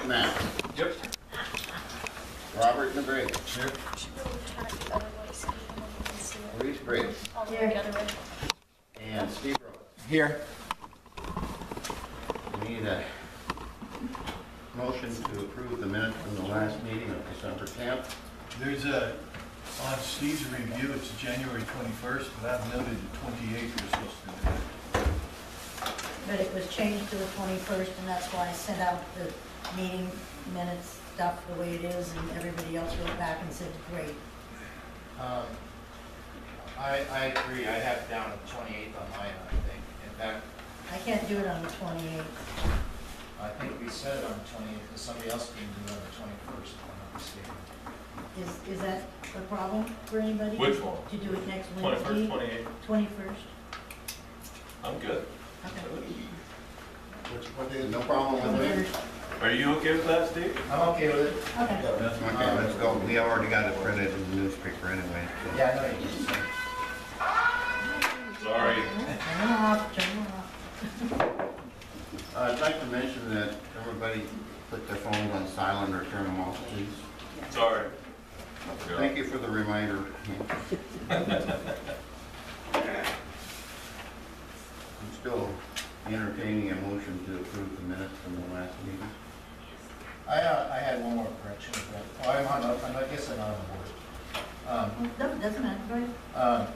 Matt. Yep. Robert Nebrega. Here. Reese Briggs. And Steve Rhodes. Here. We need a motion to approve the minutes from the last meeting of December 10th. There's on Steve's review, it's January 21st, but I've noted the 28th was supposed to be. But it was changed to the 21st, and that's why I sent out the meeting minutes stuff the way it is, and everybody else wrote back and said, great. I agree. I have it down at 28th on mine, I think. In fact, I can't do it on the 28th. I think we said it on the 28th, because somebody else can do it on the 21st, if I'm not mistaken. Is that a problem for anybody? Which one? To do it next 21st, Wednesday? 28th. 21st? I'm good. Okay. What day? No problem with me? 21st. Are you okay with that, Steve? I'm okay with it. Okay. Okay, let's go. We already got it printed in the newspaper anyway. So. Yeah, I know you did. Sorry. Turn it off, turn it off. I'd like to mention that everybody put their phones on silent or turn them off, please. Sorry. Thank you for the reminder. I'm still entertaining a motion to approve the minutes from the last meeting. I had one more correction. But, well, I guess I'm not on the board. No, it doesn't matter, go ahead.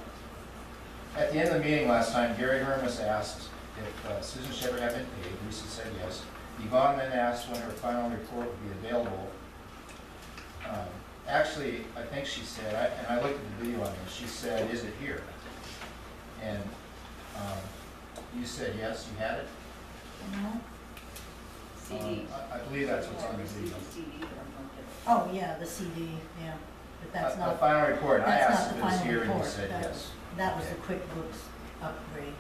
At the end of the meeting last time, Gary Hermes asked if Susan Shepard had been paid. Lisa said yes. Yvonne then asked when her final report would be available. Actually, I think she said, and I looked at the video on this, she said, is it here? And you said yes, you had it? No? CD. I believe that's what's on the video. Oh, yeah, the CD, yeah, but that's The not, final report, I that's asked not if the it was final here and you report. said yes. That was the QuickBooks upgrade.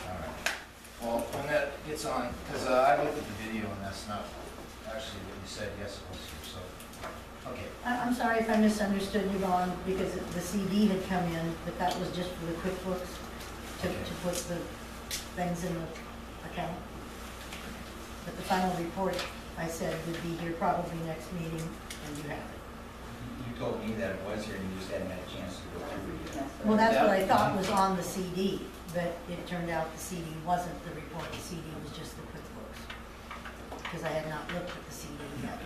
All right. Well, when that gets on, because I looked at the video and that's not actually what you said, yes, it was here, so, okay. I'm sorry if I misunderstood you, Ron, because the CD had come in, but that was just for the QuickBooks to put the things in the account. But the final report, I said, would be here probably next meeting, and you have it. You told me that it was here and you just hadn't had a chance to go through it yet. Well, that's what I thought was on the CD, but it turned out the CD wasn't the report. The CD was just the QuickBooks, because I had not looked at the CD yet.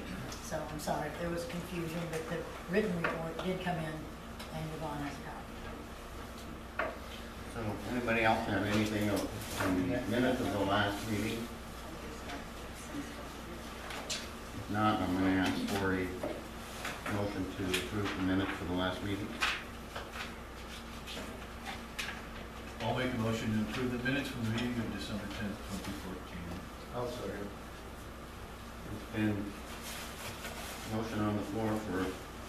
So I'm sorry if there was confusion, but the written report did come in, and Yvonne has a copy. So, anybody else have anything on the minutes of the last meeting? If not, I'm going to ask for a motion to approve the minutes for the last meeting. I'll make a motion to approve the minutes from the meeting of December 10th, 2014. Oh, sorry. It's been motion on the floor for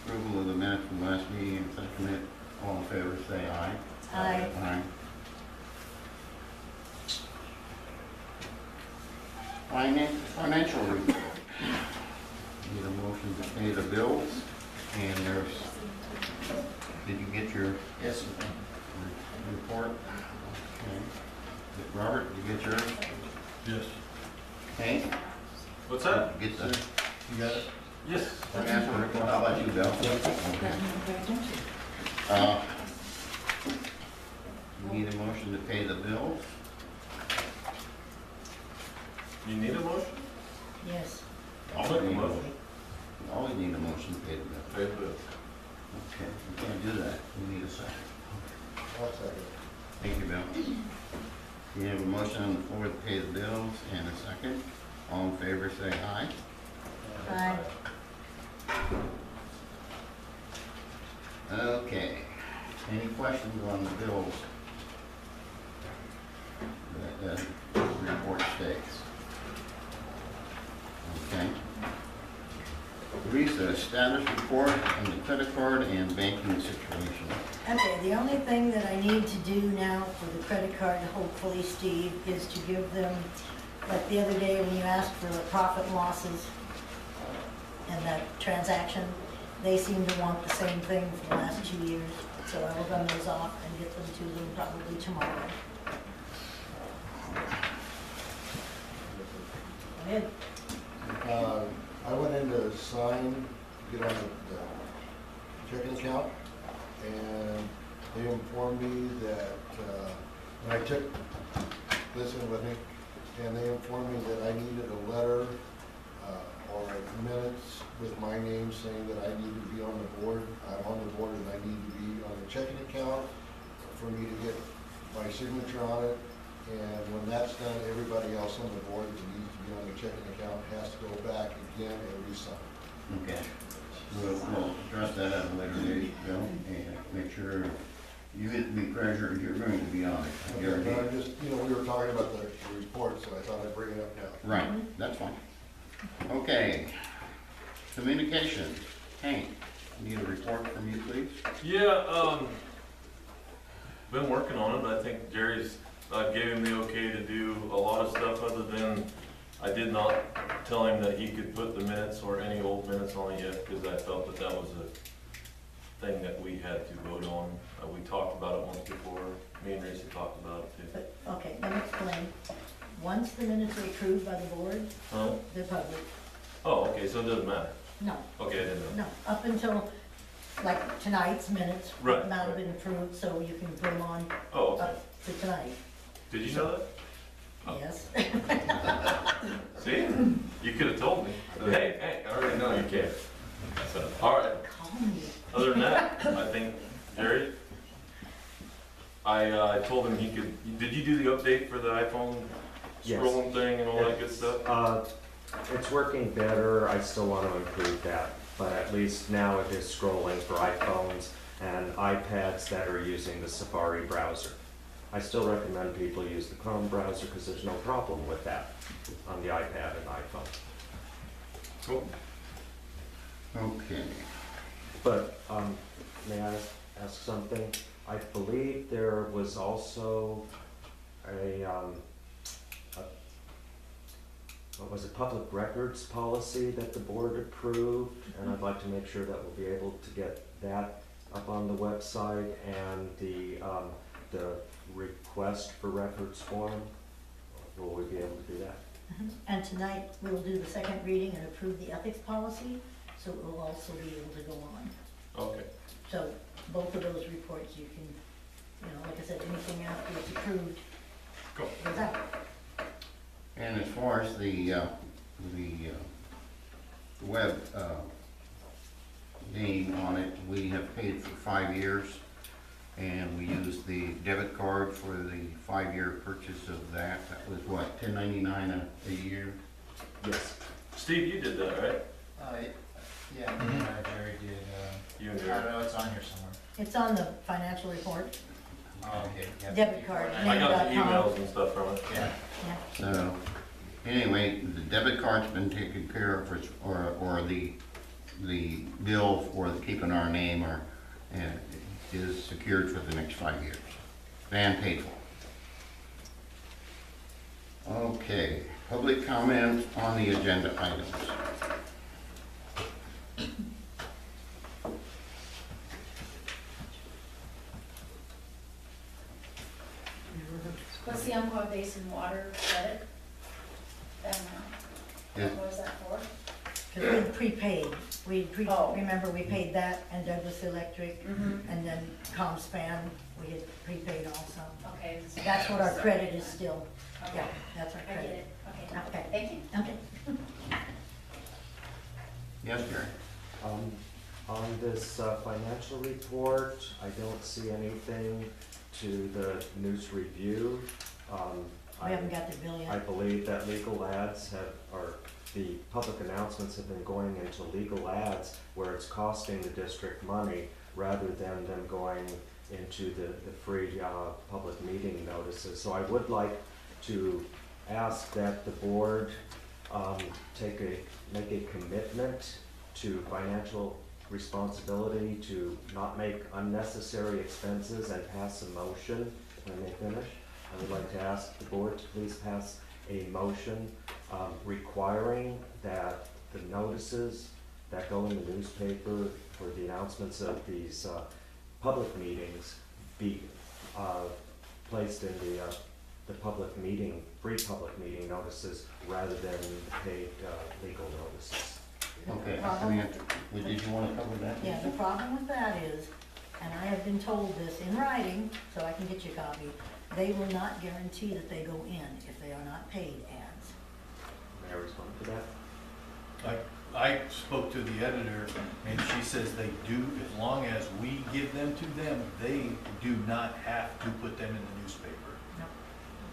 approval of the minutes from the last meeting and second it. All in favor, say aye. Aye. Aye. Financial report. Need a motion to pay the bills, and there's, did you get your Yes, report? Okay. Robert, did you get yours? Yes. Hank? What's that? Get the You got it? Yes. financial report, how about you, Bill? Okay. You need a motion to pay the bills? You need a motion? Yes. I'll make a motion. We always need a motion to pay the bills. Pay the bill. Okay, we can't do that. We need a second. I'll second. Thank you, Bill. We have a motion on the floor to pay the bills and a second. All in favor, say aye. Aye. Okay. Any questions on the bills that the report states? Okay. Teresa, status report on the credit card and banking situation. Okay, the only thing that I need to do now for the credit card, hopefully, Steve, is to give them, like the other day when you asked for the profit and losses and that transaction, they seem to want the same thing for the last 2 years. So I will run those off and get them to them probably tomorrow. Go ahead. I went in to sign, to get on the checking account, and they informed me that, when I took this in with me, and they informed me that I needed a letter, or minutes with my name saying that I need to be on the board. I'm on the board and I need to be on the checking account for me to get my signature on it. And when that's done, everybody else on the board that needs to be on the checking account has to go back again and re-sign. Okay. We'll address that at a later date, Bill, and make sure you get to be treasurer, you're going to be on it. I Okay, guarantee. but I just, we were talking about the report, so I thought I'd bring it up now. Right, that's fine. Okay. Communications. Hank, need a report from you, please? Yeah, been working on it. I think Jerry's, gave him the okay to do a lot of stuff other than, I did not tell him that he could put the minutes or any old minutes on it yet, because I felt that that was a thing that we had to vote on. We talked about it once before. Me and Racy talked about it too. But, okay, let me explain. Once the minutes are approved by the board, Huh? they're public. Oh, okay, so it doesn't matter. No, Okay, I didn't know. no, up until, like, tonight's minutes Right, have not right. been approved, so you can put them on Oh, okay. up to tonight. Did you know that? Oh. Yes. See? You could have told me. Hey, I already know you can't. So, all right. Call me. Other than that, I think, Jerry, I told him he could, did you do the update for the iPhone Yes. scrolling thing and all that good stuff? It's working better, I still want to improve that, but at least now it is scrolling for iPhones and iPads that are using the Safari browser. I still recommend people use the Chrome browser because there's no problem with that on the iPad and iPhone. Cool. Okay. But may I ask something? I believe there was also what was it, public records policy that the board approved, and I'd like to make sure that we'll be able to get that up on the website, and the request for records form. Will we be able to do that? And tonight, we'll do the second reading and approve the ethics policy, so it will also be able to go on. Okay. So both of those reports, you can, like I said, anything after it's approved Cool. goes out. And as far as the web name on it, we have paid for 5 years, and we used the debit card for the 5-year purchase of that. That was what, $10.99 a year? Yes. Steve, you did that, right? Yeah, me and Jerry did, You and I Jerry. don't know, it's on here somewhere. It's on the financial report. Oh, okay. Yeah. Debit card. I got the .com. emails and stuff from it. Yeah. Yeah. So, anyway, the debit card's been taken care of, or the bill for keeping our name is secured for the next 5 years, and paid for. Okay, public comment on the agenda items. What's the Umpqua Basin water credit? That amount? Yes. What was that for? Because we prepaid. Oh. Remember, we paid that and Douglas Electric, Mm-hmm. and then ComSpan, we had prepaid also. Okay. That's what our credit is still. Okay. Yeah, that's our I get credit. it. Okay. Okay. Thank you. Okay. Yes, Gary? On this financial report, I don't see anything to the news review. We haven't got the bill I yet. believe that legal ads or the public announcements have been going into legal ads where it's costing the district money rather than them going into the free public meeting notices. So I would like to ask that the board make a commitment to financial responsibility, to not make unnecessary expenses, and pass a motion. If I may finish, I would like to ask the board to please pass a motion requiring that the notices that go in the newspaper for the announcements of these public meetings be placed in the public meeting, free public meeting notices rather than paid legal notices. Okay, I problem mean, with- did you wanna cover that? Yeah, the problem with that is, and I have been told this in writing, so I can get you a copy, they will not guarantee that they go in if they are not paid ads. May I respond to that? I spoke to the editor, and she says they do, as long as we give them to them, they do not have to put them in the newspaper. Nope.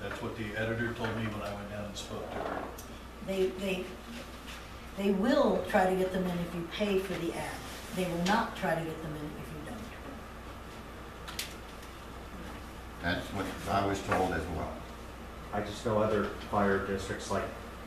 That's what the editor told me when I went down and spoke to her. They will try to get them in if you pay for the ad. They will not try to get them in if you don't. That's what I was told as well. I just know other fire districts, like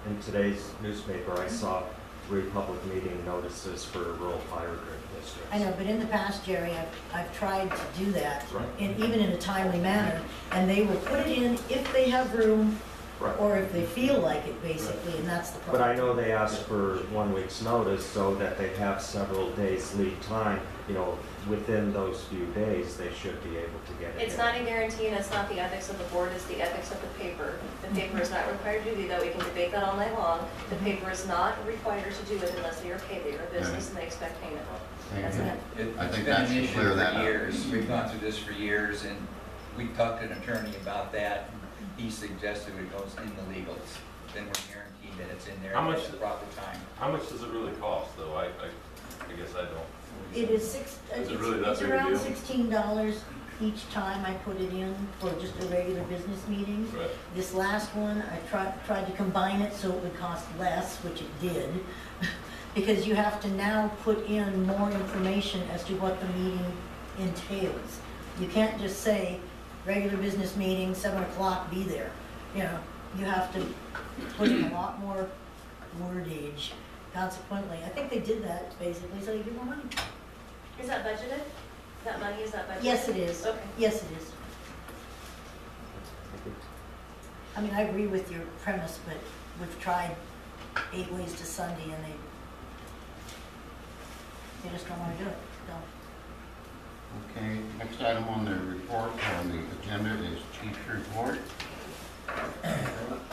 in today's newspaper, I saw 3 public meeting notices for rural fire districts. I know, but in the past, Jerry, I've tried to do that, Right. and even in a timely manner, and they will put it in if they have room, Right. or if they feel like it, basically, and that's the But problem. I know they ask for 1 week's notice so that they have several days lead time. You know, within those few days, they should be able to get it It's in. not a guarantee, and it's not the ethics of the board, it's the ethics of the paper. The paper is not required to do that, we can debate that all night long. The paper is not required to do it unless they are paid, they are a business and they expect payment. That's it. I think It's that been an should issue clear that for up. years. We've gone through this for years, and we talked to an attorney about that. He suggested it goes in the legals. Then we're guaranteed that it's in there How much- at the proper time. How much does it really cost, though? I guess I don't. It is Is it really that it's big a around deal? $16 each time I put it in for just a regular business meeting. Right. This last one, I tried to combine it so it would cost less, which it did, because you have to now put in more information as to what the meeting entails. You can't just say, regular business meeting, 7 o'clock, be there. You know, you have to put in a lot more wordage. Consequently, I think they did that basically so you get more money. Is that budgeted? That money, is that budgeted? Yes, it is. Okay. Yes, it is. I mean, I agree with your premise, but we've tried 8 ways to Sunday and they just don't want to do it, so. Okay, next item on the report, on the agenda is chief's report.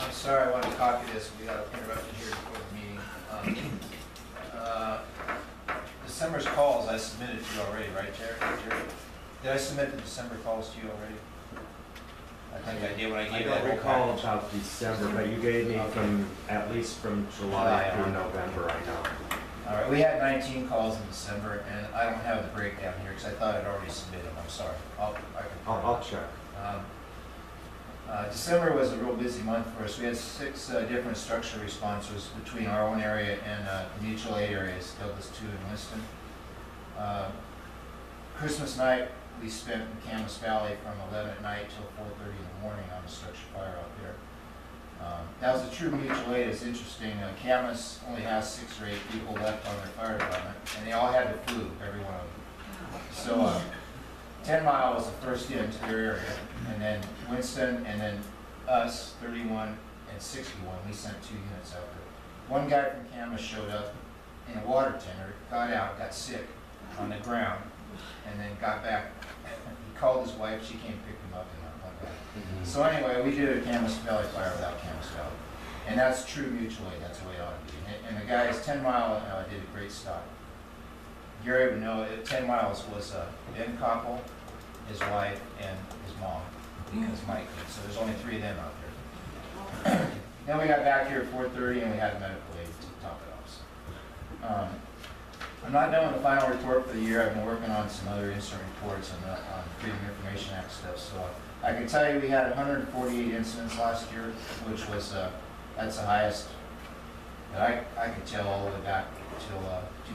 I'm sorry, I wanted to copy this, we got interrupted here before the meeting. December's calls I submitted to you already, right, Jerry? Did I submit the December calls to you already? I think I did when I I gave that don't whole recall package. about December, but you gave me from, at least from July through November, I know. All right, we had 19 calls in December, and I don't have the breakdown here because I thought I'd already submitted them, I'm sorry. I'll check. December was a real busy month for us. We had 6 different structure responses between our own area and mutual aid areas, Douglas 2 and Winston. Christmas night, we spent in Camas Valley from 11 at night till 4:30 in the morning on a structure fire out there. That was a true mutual aid. It's interesting. Camas only has 6 or 8 people left on their fire department, and they all had the flu, every one of them. So 10 Mile was the first into their area, and then Winston, and then us, 31 and 61. We sent 2 units out there. One guy from Camas showed up in a water tender, got out, got sick on the ground, and then got back. He called his wife, she came pick him up and went back. So anyway, we did a Camas Valley fire without Camas Valley. And that's true mutual aid, that's the way it ought to be. And the guys, 10 Mile did a great stop. Gary would know, 10 Miles was Ben Koppel, his wife, and his mom, because Mike did. So there's only 3 of them out there. Then we got back here at 4:30 and we had medical aid to top it off. So, I'm not done with the final report for the year. I've been working on some other instant reports on Freedom of Information Act stuff. So I can tell you we had 148 incidents last year, which was, that's the highest that I could tell all the way back until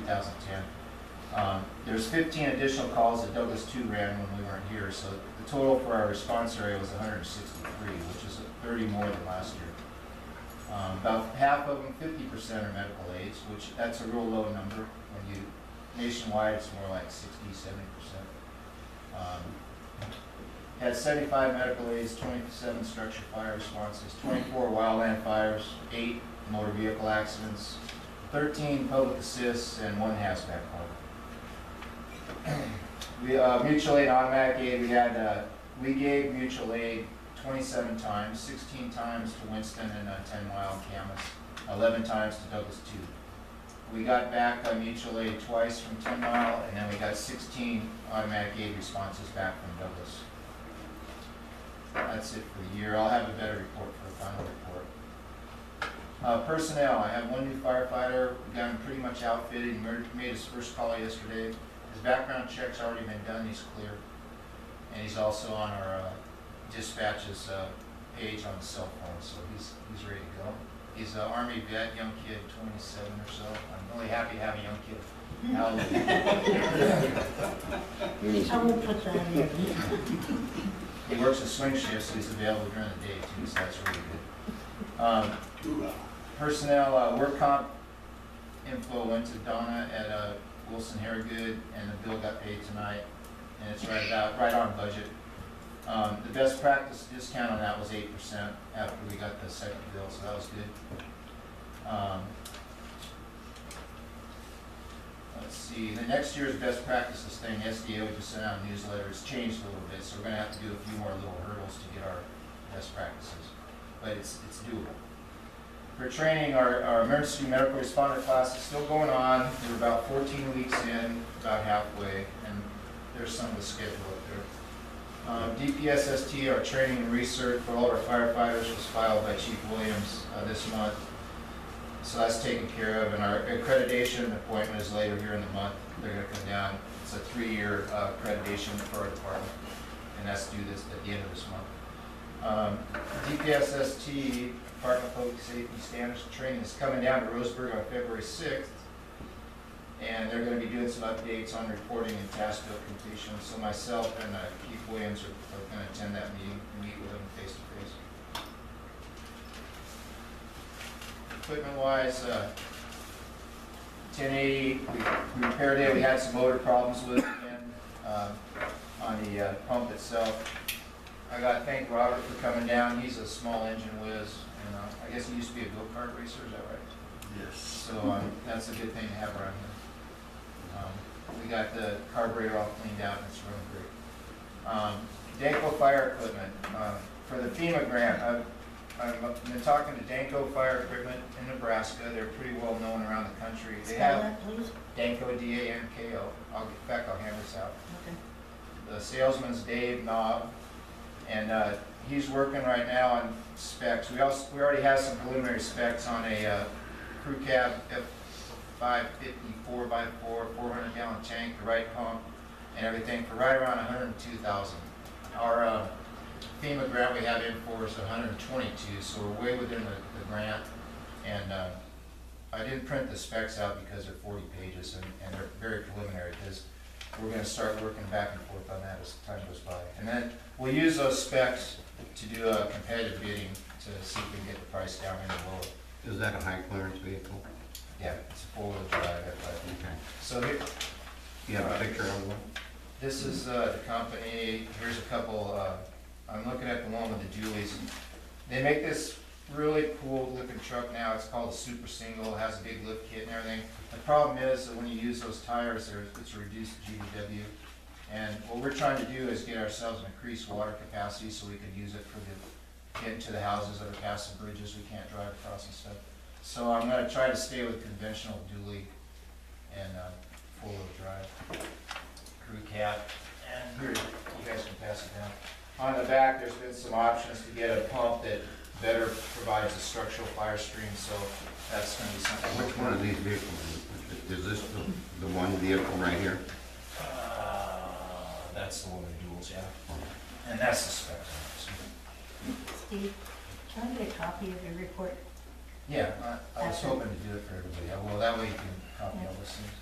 2010. There's 15 additional calls that Douglas 2 ran when we weren't here. So the total for our response area was 163, which is 30 more than last year. About half of them, 50% are medical aids, which that's a real low number. When you, nationwide, it's more like 60, 70%. Had 75 medical aids, 27 structure fire responses, 24 wildland fires, 8 motor vehicle accidents, 13 public assists, and 1 hazmat call. Mutual aid, automatic aid, we gave mutual aid 27 times, 16 times to Winston and 10 Mile and Camas, 11 times to Douglas 2. We got back on mutual aid twice from 10 Mile, and then we got 16 automatic aid responses back from Douglas. That's it for the year. I'll have a better report for the final report. Personnel, I have one new firefighter. We got him pretty much outfitted. He made his first call yesterday. His background check's already been done. He's clear. And he's also on our dispatches page on the cell phone, so he's ready to go. He's an Army vet, young kid, 27 or so. I'm really happy to have a young kid. I won't put that in. He works a swing shift, so he's available during the day too, so that's really good. Personnel, work comp info went to Donna at Wilson Harrigood, and the bill got paid tonight, and it's right on budget. The best practice discount on that was 8% after we got the second bill, so that was good. Let's see, the next year's best practices thing, SDO just sent out a newsletter. It's changed a little bit, so we're going to have to do a few more little hurdles to get our best practices, but it's doable. For training, our emergency medical responder class is still going on. We're about 14 weeks in, about halfway, and there's some of the schedule up there. DPSST, our training and research for all our firefighters, was filed by Chief Williams this month. So that's taken care of, and our accreditation appointment is later here in the month. They're going to come down. It's a 3-year accreditation for our department, and that's due this at the end of this month. DPSST, Department of Public Safety Standards and Training, is coming down to Roseburg on February 6th, and they're going to be doing some updates on reporting and task bill completion. So myself and Keith Williams are going to attend that meeting and meet with them face to face. Equipment-wise, 1080, we repaired it. We had some motor problems with it again on the pump itself. I got to thank Robert for coming down. He's a small engine whiz, and I guess he used to be a go-kart racer. Is that right? Yes. So that's a good thing to have around here. We got the carburetor all cleaned out, and it's running great. Danco Fire Equipment. For the FEMA grant, I've been talking to Danco Fire Equipment in Nebraska. They're pretty well known around the country. They Spell have that, please. Danco, D-A-N-K-O. In fact, I'll hand this out. Okay. The salesman's Dave Knob, and he's working right now on specs. We already have some preliminary specs on a crew cab F550 4x4 400-gallon tank, the right pump, and everything for right around $102,000. Our FEMA grant we have in for is $122,000, so we're way within the grant. And I didn't print the specs out because they're 40 pages and they're very preliminary, because we're going to start working back and forth on that as time goes by. And then we'll use those specs to do a competitive bidding to see if we can get the price down any lower. Is that a high clearance vehicle? Yeah, it's a four-wheel drive. Okay. So here, You have a picture of one? this is the company. Here's a couple. I'm looking at the one with the dualies. They make this really cool looking truck now. It's called a Super Single. It has a big lift kit and everything. The problem is that when you use those tires, it's a reduced GVW. And what we're trying to do is get ourselves an increased water capacity so we can use it for the get into the houses that are past the bridges we can't drive across and stuff. So I'm going to try to stay with conventional dually and four-wheel drive crew cab. And here, you guys can pass it down. On the back, there's been some options to get a pump that better provides a structural fire stream, so that's going to be something. Which one of these vehicles? Is this the one vehicle right here? That's the one with duals, yeah. And that's the spec. Steve, can I get a copy of your report? Yeah, I was hoping to do it for everybody. Well, that way you can copy all those things.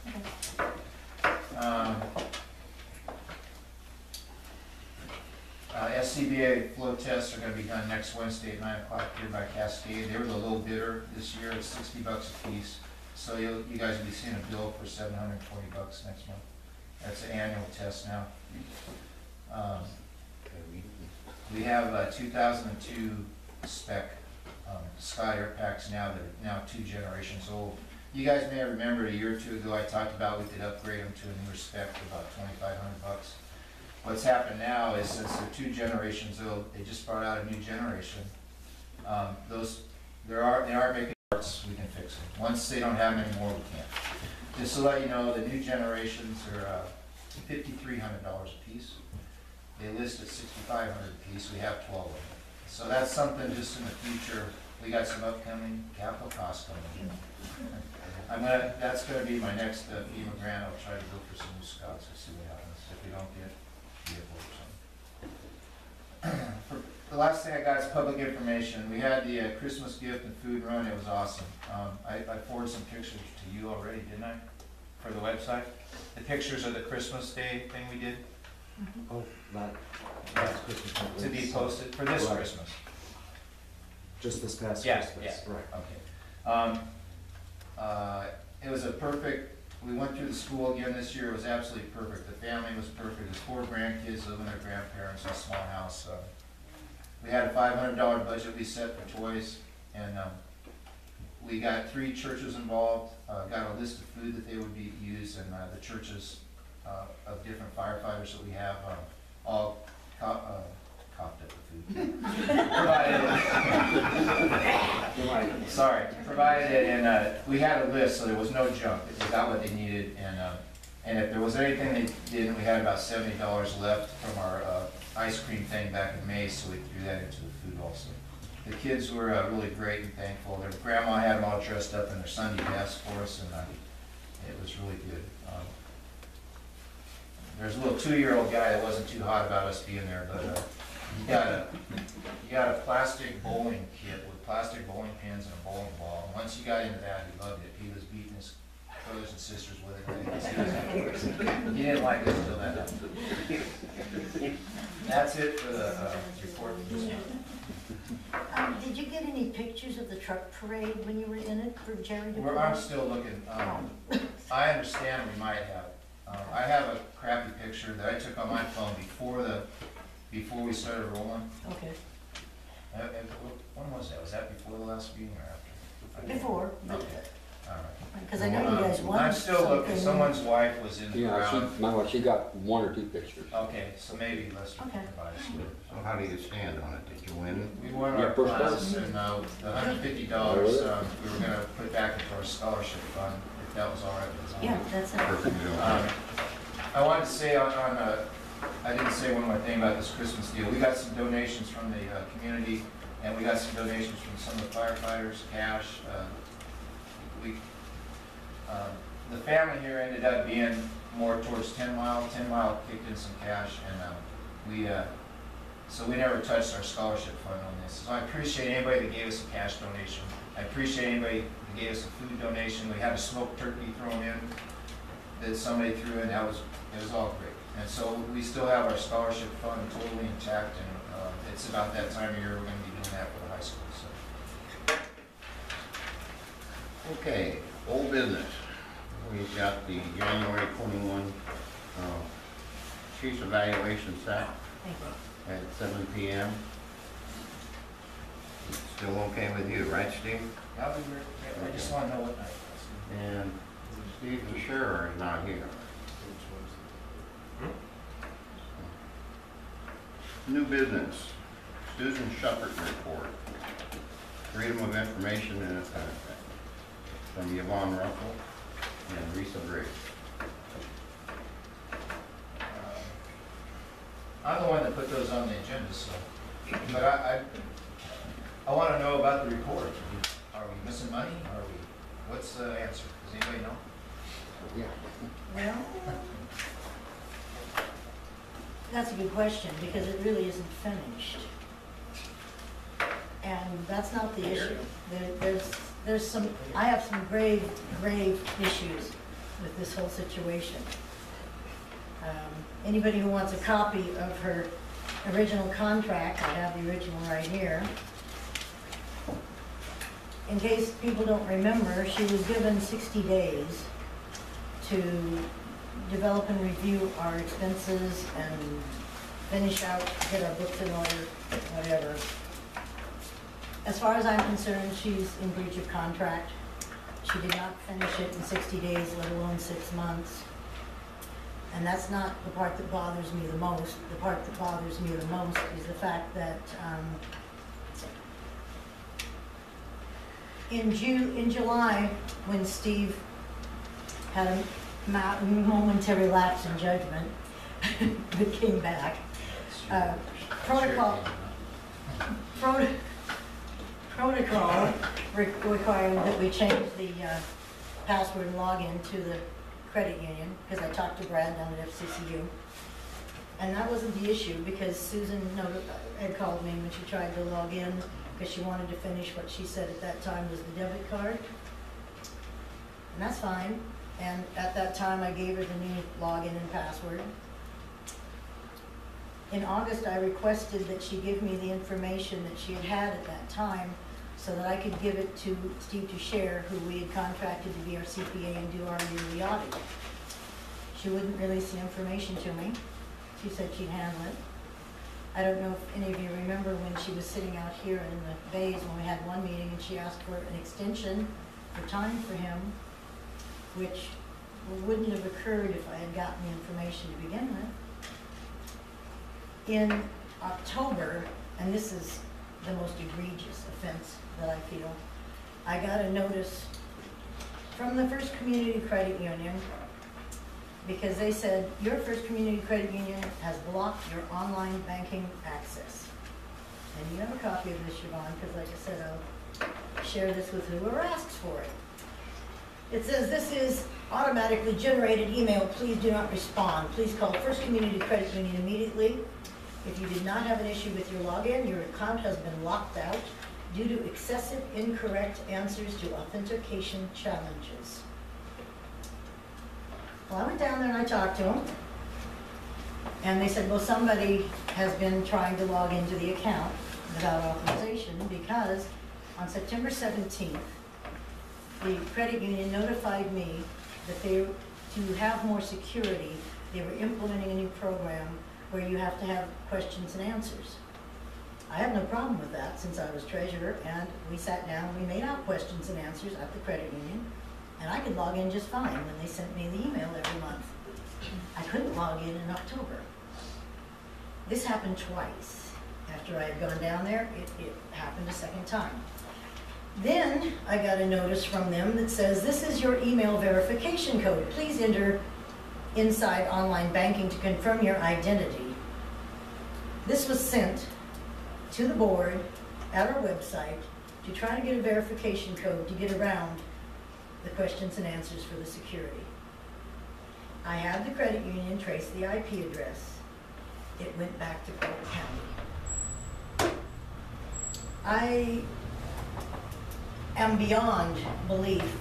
SCBA flow tests are going to be done next Wednesday at 9 o'clock here by Cascade. They were the low bidder this year. It's $60 a piece. So you guys will be seeing a bill for $720 next month. That's an annual test now. We have 2002 spec Scott air packs now that are now 2 generations old. You guys may remember a year or two ago I talked about we could upgrade them to a newer spec for about $2,500. What's happened now is since they're 2 generations old, they just brought out a new generation. They aren't making parts we can fix fix them. Once they don't have them anymore, we can't. Just to let you know, the new generations are $5,300 a piece. They list at $6,500 a piece, we have 12 of them. So that's something just in the future, we got some upcoming capital costs coming in. That's gonna be my next FEMA grant, I'll try to go for some new scouts and see what happens, if we don't get vehicles or something. The last thing I got is public information. We had the Christmas gift and food run, it was awesome. I forwarded some pictures to you already, didn't I, for the website? The pictures of the Christmas Day thing we did, Oh, that's Christmas. to be posted for this Right. Christmas. Just this past Yeah, Christmas, yeah. right. Okay. It was a perfect, we went through the school again this year, it was absolutely perfect. The family was perfect, there's 4 grandkids living with their grandparents in a small house. We had a $500 budget we set for toys, and we got 3 churches involved, got a list of food that they would be used, and the churches of different firefighters that we have all coughed up the food. Provided it, and we had a list, so there was no junk. They got what they needed, and if there was anything they didn't, we had about $70 left from our ice cream thing back in May, so we threw that into the food also. The kids were really great and thankful. Their grandma had them all dressed up in their Sunday best for us, and it was really good. There's a little 2-year-old guy that wasn't too hot about us being there, but he got a plastic bowling kit with plastic bowling pins and a bowling ball. And once he got into that, he loved it. He was beating his brothers and sisters with it. He didn't like it until that happened. That's it for the report. Did you get any pictures of the truck parade when you were in it for Jerry to I'm still looking. I understand we might have. I have a crappy picture that I took on my phone before we started rolling. Okay, When was that? Was that before the last meeting or after? before, Okay, all right. because I know you guys wanted I'm still looking, something. someone's wife was in the crowd. She got 1 or 2 pictures. Okay, so maybe Lester can Okay. provide us with. So how do you stand on it? Did you win? We won Yeah, our first class, place. and the $150 we were gonna put back into our scholarship fund, if that was all right with us. Yeah, that's it. Perfect. I wanted to say I didn't say one more thing about this Christmas deal. We got some donations from the community, and we got some donations from some of the firefighters, cash. The family here ended up being more towards 10 Mile. 10 Mile kicked in some cash, and so we never touched our scholarship fund on this. So I appreciate anybody that gave us a cash donation. I appreciate anybody that gave us a food donation. We had a smoked turkey thrown in that somebody threw in. It was all great. And so we still have our scholarship fund totally intact, and it's about that time of year we're going to be doing that for the high school. So. Okay, old business. We've got the January 21 chief's evaluation set Thank you. at 7 p.m. Still okay with you, right, Steve? That'll be great. I just want to know what night it was. And Steve the Shearer is not here. New business, Susan Shepard report. Freedom of information from Yvonne Russell and Risa Briggs. I'm the one that put those on the agenda, so, but I want to know about the report. Are we missing money? What's the answer? Does anybody know? Well, that's a good question, because it really isn't finished. And that's not the issue. I have some grave issues with this whole situation. Anybody who wants a copy of her original contract, I have the original right here. In case people don't remember, she was given 60 days to develop and review our expenses and finish out, get our books in order, whatever. As far as I'm concerned, she's in breach of contract. She did not finish it in 60 days, let alone 6 months. And that's not the part that bothers me the most. The part that bothers me the most is the fact that In July, when Steve had a momentary lapse in judgment, but came back, protocol requiring that we change the password and login to the credit union, because I talked to Brad down at FCCU. And that wasn't the issue, because Susan had called me when she tried to log in, because she wanted to finish what she said at that time was the debit card. And that's fine. And at that time, I gave her the new login and password. In August, I requested that she give me the information that she had at that time so that I could give it to Steve to share, who we had contracted to be our CPA and do our yearly audit. She wouldn't release the information to me. She said she'd handle it. I don't know if any of you remember when she was sitting out here in the bays when we had one meeting and she asked for an extension for time for him, which wouldn't have occurred if I had gotten the information to begin with. In October, and this is the most egregious offense that I feel, I got a notice from the First Community Credit Union, because they said, your First Community Credit Union has blocked your online banking access. And you have a copy of this, Siobhan, because like I said, I'll share this with whoever asks for it. It says, this is automatically generated email. Please do not respond. Please call First Community Credit Union immediately. If you did not have an issue with your login, your account has been locked out due to excessive incorrect answers to authentication challenges. Well, I went down there and I talked to them, and they said, well, somebody has been trying to log into the account without authorization, because on September 17th, the credit union notified me that to have more security, they were implementing a new program where you have to have questions and answers. I have no problem with that, since I was treasurer, and we sat down and we made out questions and answers at the credit union. And I could log in just fine when they sent me the email every month. I couldn't log in October. This happened twice. After I had gone down there, it happened a second time. Then I got a notice from them that says, this is your email verification code. Please enter inside online banking to confirm your identity. This was sent to the board at our website to try to get a verification code to get around the questions and answers for the security. I had the credit union trace the IP address. It went back to Polk County. I am beyond belief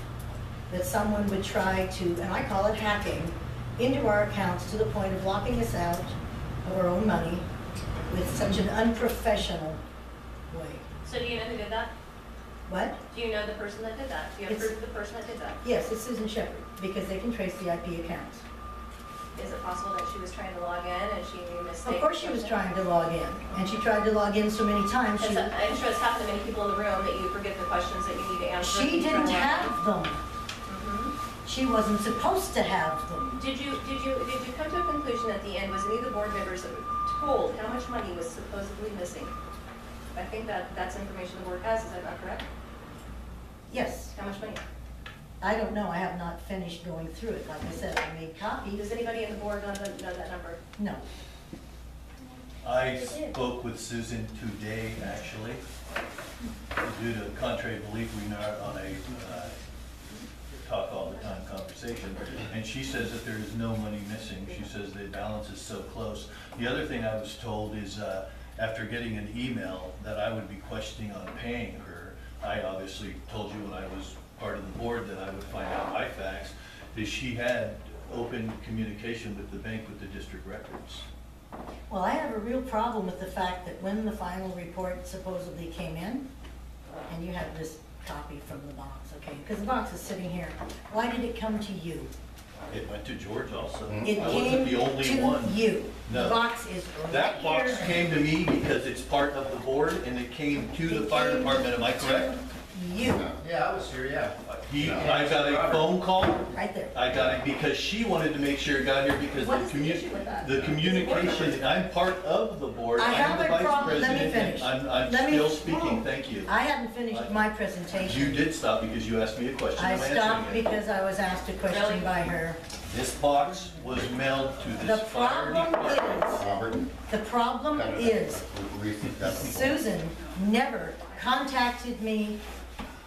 that someone would try to, and I call it hacking, into our accounts to the point of locking us out of our own money with such an unprofessional way. So do you know who did that? What? Do you know the person that did that? Do you have proof of the person that did that? Yes, it's Susan Shepherd, because they can trace the IP accounts. Is it possible that she was trying to log in and she made a mistake? Of course she was trying to log in, and she tried to log in so many times. I'm sure it's happened to many people in the room that you forget the questions that you need to answer. She didn't have them. Mm-hmm. She wasn't supposed to have them. Did you come to a conclusion at the end? Was any of the board members told how much money was supposedly missing? I think that's information the board has. Is that not correct? Yes. How much money? I don't know. I have not finished going through it. Like I said, I made copies. Does anybody in the board know that number? No. I spoke with Susan today, actually. Due to contrary belief, we are on a talk all the time conversation, and she says that there is no money missing. She says the balance is so close. The other thing I was told is after getting an email that I would be questioning on paying her, I obviously told you when I was part of the board that I would find out by fax, that she had open communication with the bank with the district records. Well, I have a real problem with the fact that when the final report supposedly came in, and you have this copy from the box, okay? Because the box is sitting here. Why did it come to you? It went to George also. It I came wasn't the only to one. you. No. The box is right That box here. came to me because it's part of the board and it came to the fire department, am I correct? you, Yeah, I was here, yeah. I got a phone call, right there. I got it because she wanted to make sure it got here because What is the issue with that? the communication, I'm part of the board, I I'm have the a vice problem. Let me president. finish. I'm Let me- still speaking, thank you. I hadn't finished my You presentation. did stop because you asked me a question. I I'm answering stopped it. because I was asked a question by her. This box was mailed to The this fire problem department. is, Robert? the problem cut it out. is, Repeat that. Susan never contacted me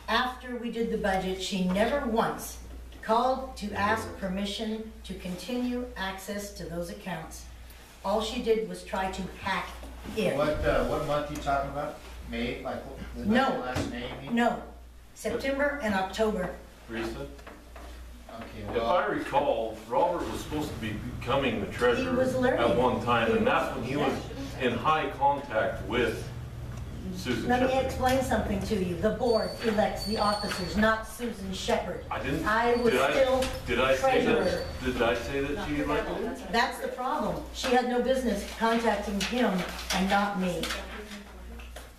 after we did the budget. She never once called to ask permission to continue access to those accounts. All she did was try to hack in. What month you talking about? May, like, the No. last May? you mean? No, September and October. Teresa? Okay, If I well, recall, Robert was supposed to be becoming the He treasurer was learning. at one time, and that's when he was Yeah. in high contact with Susan Let me Shepherd. explain something to you. The board elects the officers, not Susan Shepherd. I didn't, I was still did I say treasurer. that, did I say that she elected him? That's the problem. She had no business contacting him and not me.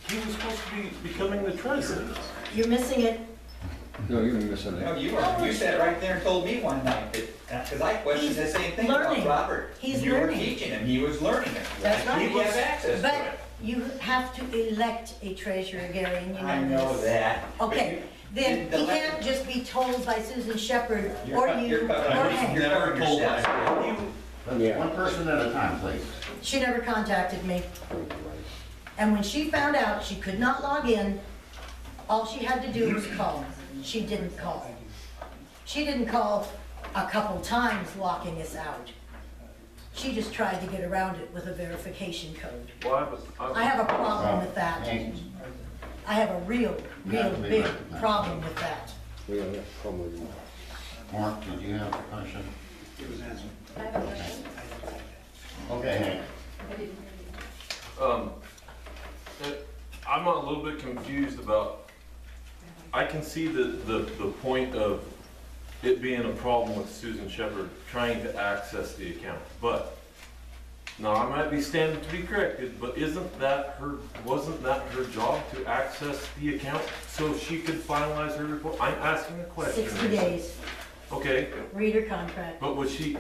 He was supposed to be becoming the treasurer. You're missing it. No, you're missing No, it. you sat right there and told me one night that, because I questioned the same thing about learning. Robert. He's You were learning. teaching him, he was learning it. That's right. He has access to But it. you have to elect a treasurer, Gary, and you know I know this. that. but Okay, you- then the he le- can't just be told by Susan Shepherd You're or cut- you you're or cut- Hank. you're Never covering told yourself. You- Yeah. One person at a time, please. She never contacted me. And when she found out she could not log in, all she had to do was call. She didn't call. She didn't call a couple times locking us out. She just tried to get around it with a verification code. Well, I have a problem with that. Hank, I have a real big problem with that. We don't have a problem with that. Mark, did you have a question? I have a question. Okay, Hank. I'm a little bit confused about, I can see the point of it being a problem with Susan Shepherd trying to access the account, but, now I might be standing to be corrected, but wasn't that her job to access the account so she could finalize her report? I'm asking a question. 60 days, Okay, reader contract. but was she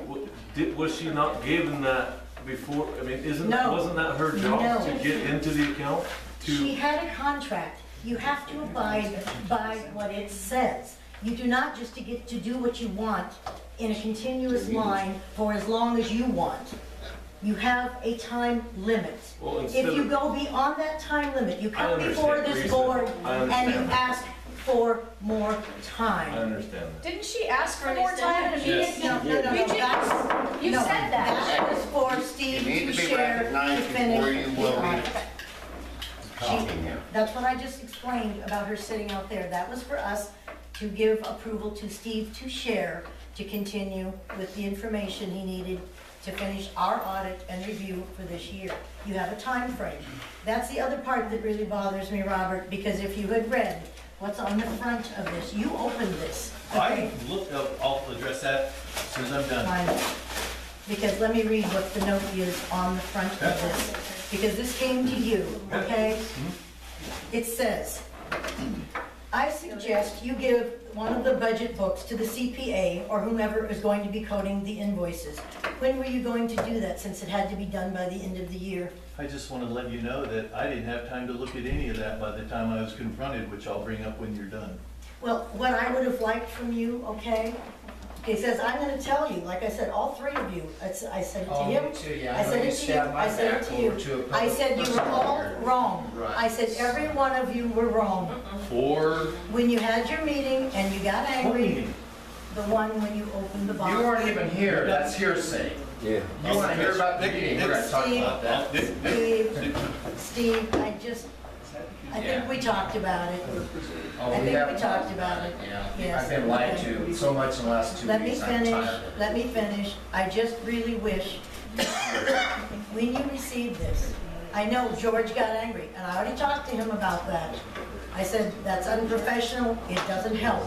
not given that before, I mean, No. wasn't that her job No. to get into the account? She had a contract. You have to abide by what it says. You do not just get to do what you want in a continuous line for as long as you want. You have a time limit. Well, If instead you of, go beyond that time limit, you I come before understand, this Lisa. board I and you understand. ask for more I time. understand that. Didn't she ask for For an more time at a meeting? Yes. No, no, no, You did. that's, You no, said that. that was for You Steve need to to be share, to recognized finish before you the will audit. be talking here. That's what I just explained about her sitting out there. That was for us to give approval to Steve to share, to continue with the information he needed to finish our audit and review for this year. You have a time frame. That's the other part that really bothers me, Robert, because if you had read what's on the front of this, you opened this. I looked up, I'll address that as soon as I'm done. Fine. Because let me read what the note is on the front of this, because this came to you, okay? It says, I suggest you give one of the budget books to the CPA or whomever is going to be coding the invoices. When were you going to do that, since it had to be done by the end of the year? I just want to let you know that I didn't have time to look at any of that by the time I was confronted, which I'll bring up when you're done. Well, what I would have liked from you, okay? It says, I'm gonna tell you, like I said, all three of you, I said it to Oh, him. me too, yeah. I said know it to you, stabbed my I said it back to over you. to a I public said you were all personnel. wrong. Right. I said every one of you were wrong. Or When you had your meeting and you got what angry, meeting? the one when you opened the box. You weren't even here, that's hearsay. Yeah. You wanna hear about the meeting, we're gonna talk about that. Steve, I think we talked about it. Oh, I think have we talked about it. Yeah, Yes, I've been lied okay. to so much in the last 2 Let me weeks, I'm finish, tired. let me finish. I just really wish, when you received this, I know George got angry, and I already talked to him about that. I said, that's unprofessional, it doesn't help.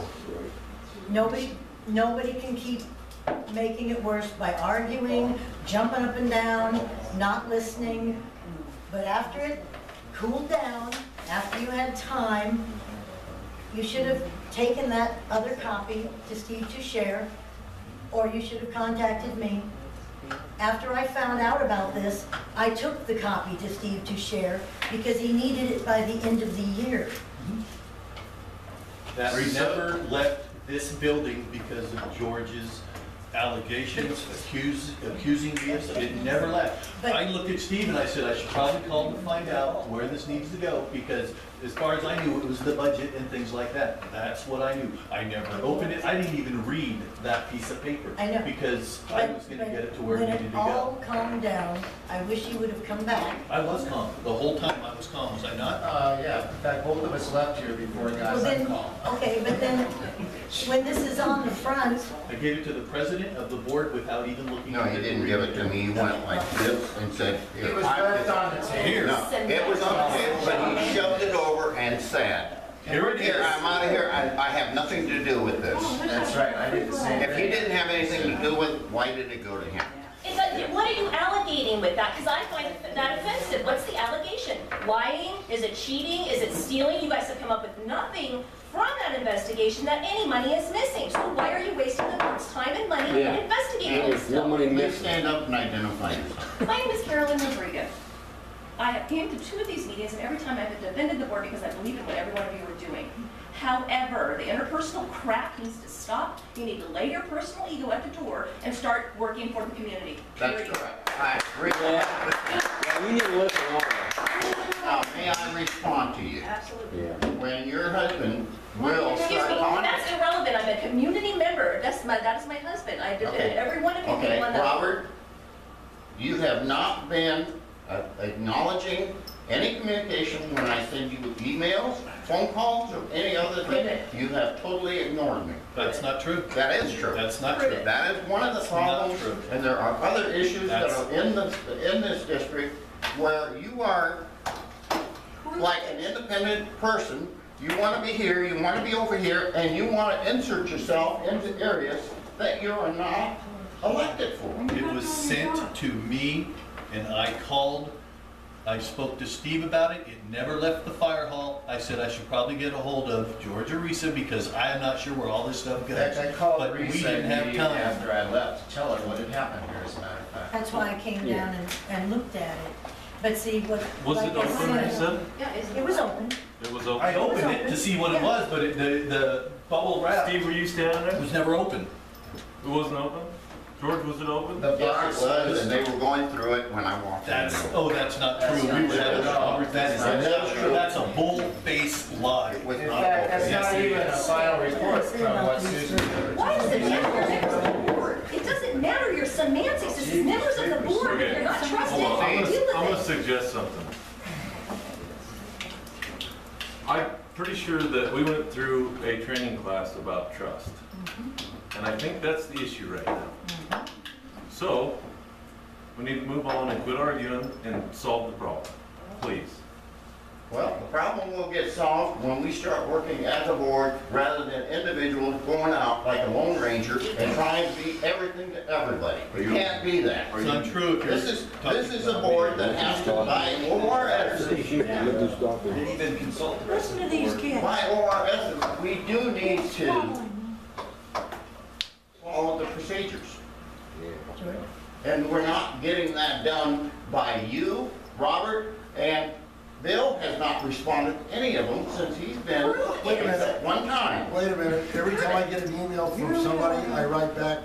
Nobody can keep making it worse by arguing, jumping up and down, not listening. But after it cooled down, after you had time, you should have taken that other copy to Steve to share, or you should have contacted me. After I found out about this, I took the copy to Steve to share because he needed it by the end of the year. That never left this building because of George's allegations, accusing me of, it never left. But- I looked at Steve and I said, I should probably call to find out where this needs to go, because as far as I knew, it was the budget and things like that. That's what I knew. I never opened it, I didn't even read that piece of paper. I know. Because I was gonna get it to where it needed to When it all go. calmed down, I wish he would have come back. I was calm, the whole time I was calm, was I not? Yeah, in fact, both of us left here before it got Well, then, some call. okay, but then, when this is on the front, I gave it to the president of the board without even looking. No, at he it. didn't give it to me, he went like this and said. It was left on the table. No, it was on the table, but he shoved it over and said, Here it here, is. I'm out of here, I have nothing to do with this. That's right, I did the same thing. If he didn't have anything to do with it, why did it go to him? What are you allocating with that? Because I find that offensive. What's the allegation? Lying? Is it cheating? Is it stealing? You guys have come up with nothing from that investigation that any money is missing. So why are you wasting the board's time and money in investigating this There's no stuff? money Please missing. stand up and identify yourself. My name is Carolyn Rodriguez. I have came to 2 of these meetings, and every time I've defended the board because I believe in what every one of you are doing. However, the interpersonal crap needs to stop. You need to lay your personal ego at the door and start working for the community. That's Period. correct. I agree. Yeah, we need to listen all Now, may I respond to you? Absolutely. Yeah. When your husband will Excuse start me, on. that's irrelevant. I'm a community member. That is my husband. I did Okay. every one of you. Okay, one that- Robert, you have not been acknowledging any communication when I send you emails, phone calls, or any other Prove thing. it. You have totally ignored me. That's not true. That is true. That's not Prove true. it. That is one of the That's not problems, true. and there are other issues that That's- are in this district where you are like an independent person. You want to be here, you want to be over here, and you want to insert yourself into areas that you are not elected for. It was sent to me, and I called, I spoke to Steve about it, it never left the fire hall. I said I should probably get a hold of George or Risa, because I am not sure where all this stuff In goes. fact, I called But we Risa didn't have immediately time. after I left to tell her what had happened here, as a matter of fact. that's why I came down and looked at it. But see, what... Was like it I open, you said, said? Yeah, isn't It was open. It was open? I opened it to see what it was, but the bubble wrap Steve, were you standing there? was never open. It wasn't open? George, was it open? The Yes, box it was, and they were going through it when I walked in. That's not That's true. not We were having true. Robert, that That's is, true. that's a bull-faced lie. It was In not fact, that's open. Yes, not it even a is. final report from what Susan did. Why does it matter? It doesn't matter your semantics. It's just members of the board. If you're not trusted, Hold on, deal I'm gonna with it. suggest something. I'm pretty sure that we went through a training class about trust. And I think that's the issue right now. So, we need to move on and quit arguing and solve the problem, please. Well, the problem will get solved when we start working as a board rather than individuals going out like a lone ranger and trying to be everything to everybody. We can't be that. It's untrue if you're This is a board that has to buy ORS. Let this stop Didn't it. even consult the rest Listen of to the these board. kids. By ORS, we do need to follow the procedures. And we're not getting that done by you, Robert, and Bill has not responded to any of them since he's been, Wait a minute. except one time. Wait a minute, every time I get an email from somebody, I write back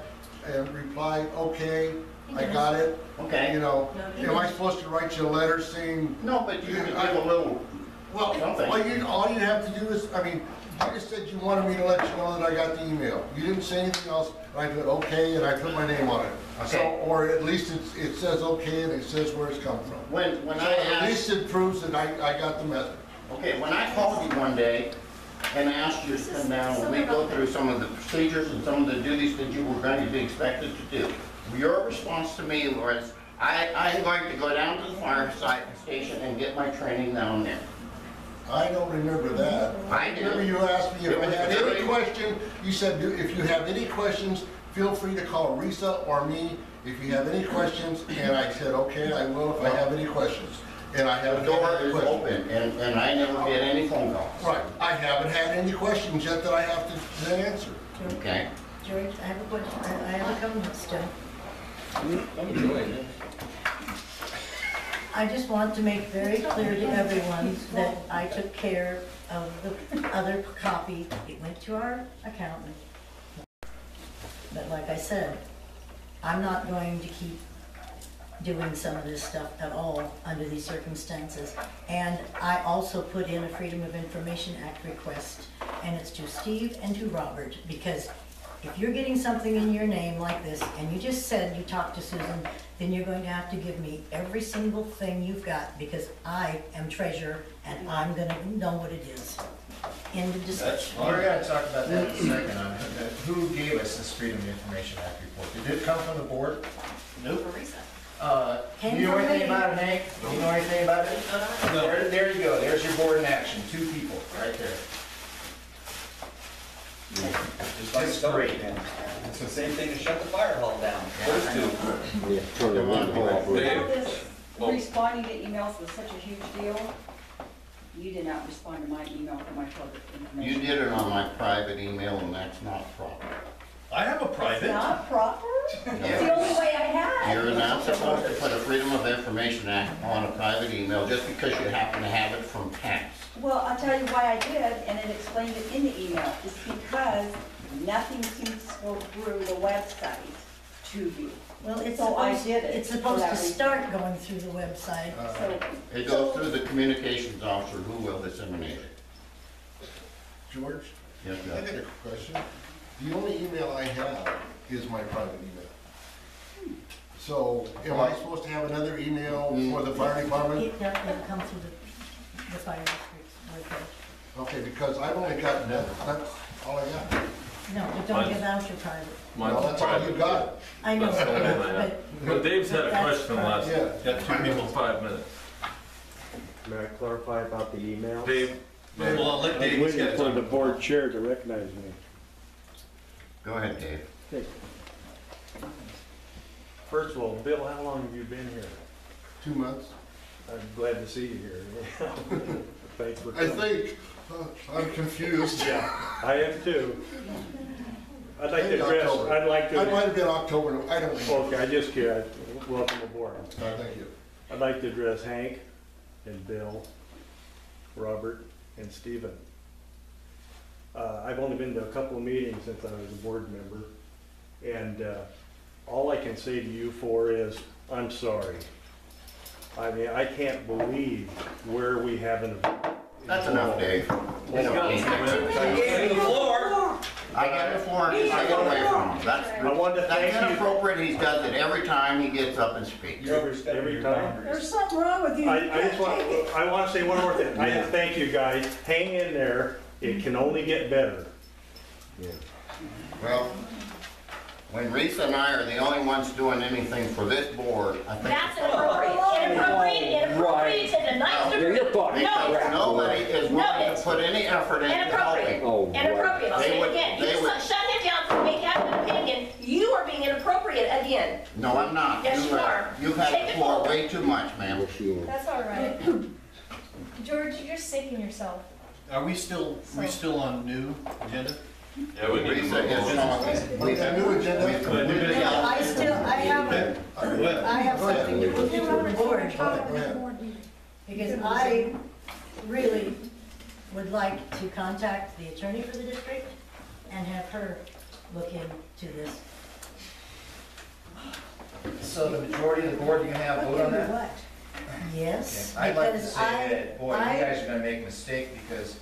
and reply, okay, I got it. Okay. You know, am I supposed to write you a letter saying, No, but you can give a little, well, something. all you have to do is, I mean, you just said you wanted me to let you know that I got the email. You didn't say anything else, and I put okay, and I put my name on it. So, Okay. or at least it says okay, and it says where it's come from. When So I at asked, least it proves that I got the message. okay, when I called you one day and asked you to come down and we go through some of the procedures and some of the duties that you were going to be expected to do, your response to me was, I'm going to go down to the fire station and get my training down there. I don't remember that. I do. Remember you asked me if It I was had very- any question, you said, if you have any questions, feel free to call Risa or me if you have any questions, and I said, okay, I will if I have any questions. and I The haven't door had any is questions. open, and I never get any phone calls. Right, I haven't had any questions yet that I have to answer. Okay? George, I have a question, I have a comment still. I just want to make very clear to everyone that I took care of the other copy. It went to our accountant. But like I said, I'm not going to keep doing some of this stuff at all under these circumstances. And I also put in a Freedom of Information Act request, and it's to Steve and to Robert, because if you're getting something in your name like this, and you just said you talked to Susan, then you're going to have to give me every single thing you've got, because I am treasurer, and I'm gonna know what it is. End of discussion. We're gonna talk about that in a second, on who gave us this Freedom of Information Act report. Did it come from the board? Nope. Do you know anything about it, Hank? Do you know anything about it? No. There you go, there's your board in action, 2 people, right there. Just like That's the great. It's the same thing to shut the fire hall down. Those two. Yeah, turn the wind off. Dave, Now this responding to emails was such a huge deal. You did not respond to my email for my public information. You did it on my private email, and that's not proper. I have a It's private. not proper? It's the only way I had. You're not supposed to put a Freedom of Information Act on a private email just because you happen to have it from past. Well, I'll tell you why I did, and it explained it in the email. It's because nothing seems to go through the website to you. Well, it's So I supposed, did it it's for supposed that to reason. start going through the website. So, It goes through the communications officer who will disseminate it. George, Yes, I sir. got a question. The only email I have is my private email. So, am I supposed to have another email for the fire department? It'll come through the fire district's webpage. Okay, because I've only got, that's all I got. No, but don't give out your private. Well, mine's that's all you private. got. I know, That's all I have. but But Dave's had a That's question last, Yeah. Got 2 people. 5 minutes. May I clarify about the email? Dave, Well, I'll let I'm Dave, he's got waiting for the time. board chair to recognize me. Go ahead, Dave. First of all, Bill, how long have you been here? 2 months. I'm glad to see you here. Thanks for I coming. think, I'm confused. Yeah, I am too. I'd like to Maybe address, October. I'd like I to, might have been October, I don't know. okay, I just care, welcome aboard. Thank you. I'd like to address Hank and Bill, Robert and Stephen. I've only been to a couple of meetings since I was a board member, and all I can say to you four is, I'm sorry. I mean, I can't believe where we haven't. That's enough, Dave. he's got 2 minutes. I gave you the floor. I got the floor, and I get away from him. I wanted to That's thank you inappropriate. He does it every time he gets up and speaks. every time. there's something wrong with you. I just want, I want to say one more thing. I just thank you guys. Hang in there. It can only get better. Well, when Risa and I are the only ones doing anything for this board, I think. That's inappropriate, inappropriate, and a nice Yeah, you're fucking Because crap. nobody is No, willing to it's put any effort into helping. Oh, Inappropriate, I'll They say would- it again. they You would- shut him down for me having an opinion. You are being inappropriate again. No, I'm not. Yes, you are. You've Take had the it floor forward. way too much, ma'am. Yes, you are. That's all right. George, you're sinking yourself. Are we still on new agenda? Yeah, we need to Risa move is on. talking. We got new agenda. I have something to put before the board, Okay, go ahead. because I really would like to contact the attorney for the district and have her look into this. So the majority of the board, you gonna have a vote on that? What? Yes, I'd like to because say that, boy, you I- guys are gonna make a mistake, because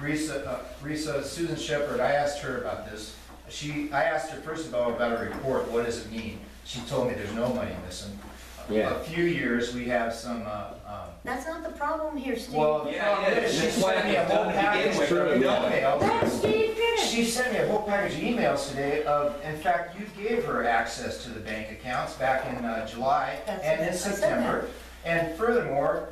Risa, Susan Shepherd, I asked her about this. I asked her first of all about a report, what does it mean? She told me there's no money missing. Yeah. A few years, we have some, That's not the problem here, Steve. well, the Yeah, problem it is. is, she That's why sent me a it's whole done to begin package with. of emails. Let Steve finish. She sent me a whole package of emails today of, in fact, you gave her access to the bank accounts back in July That's- and in I said September. And furthermore,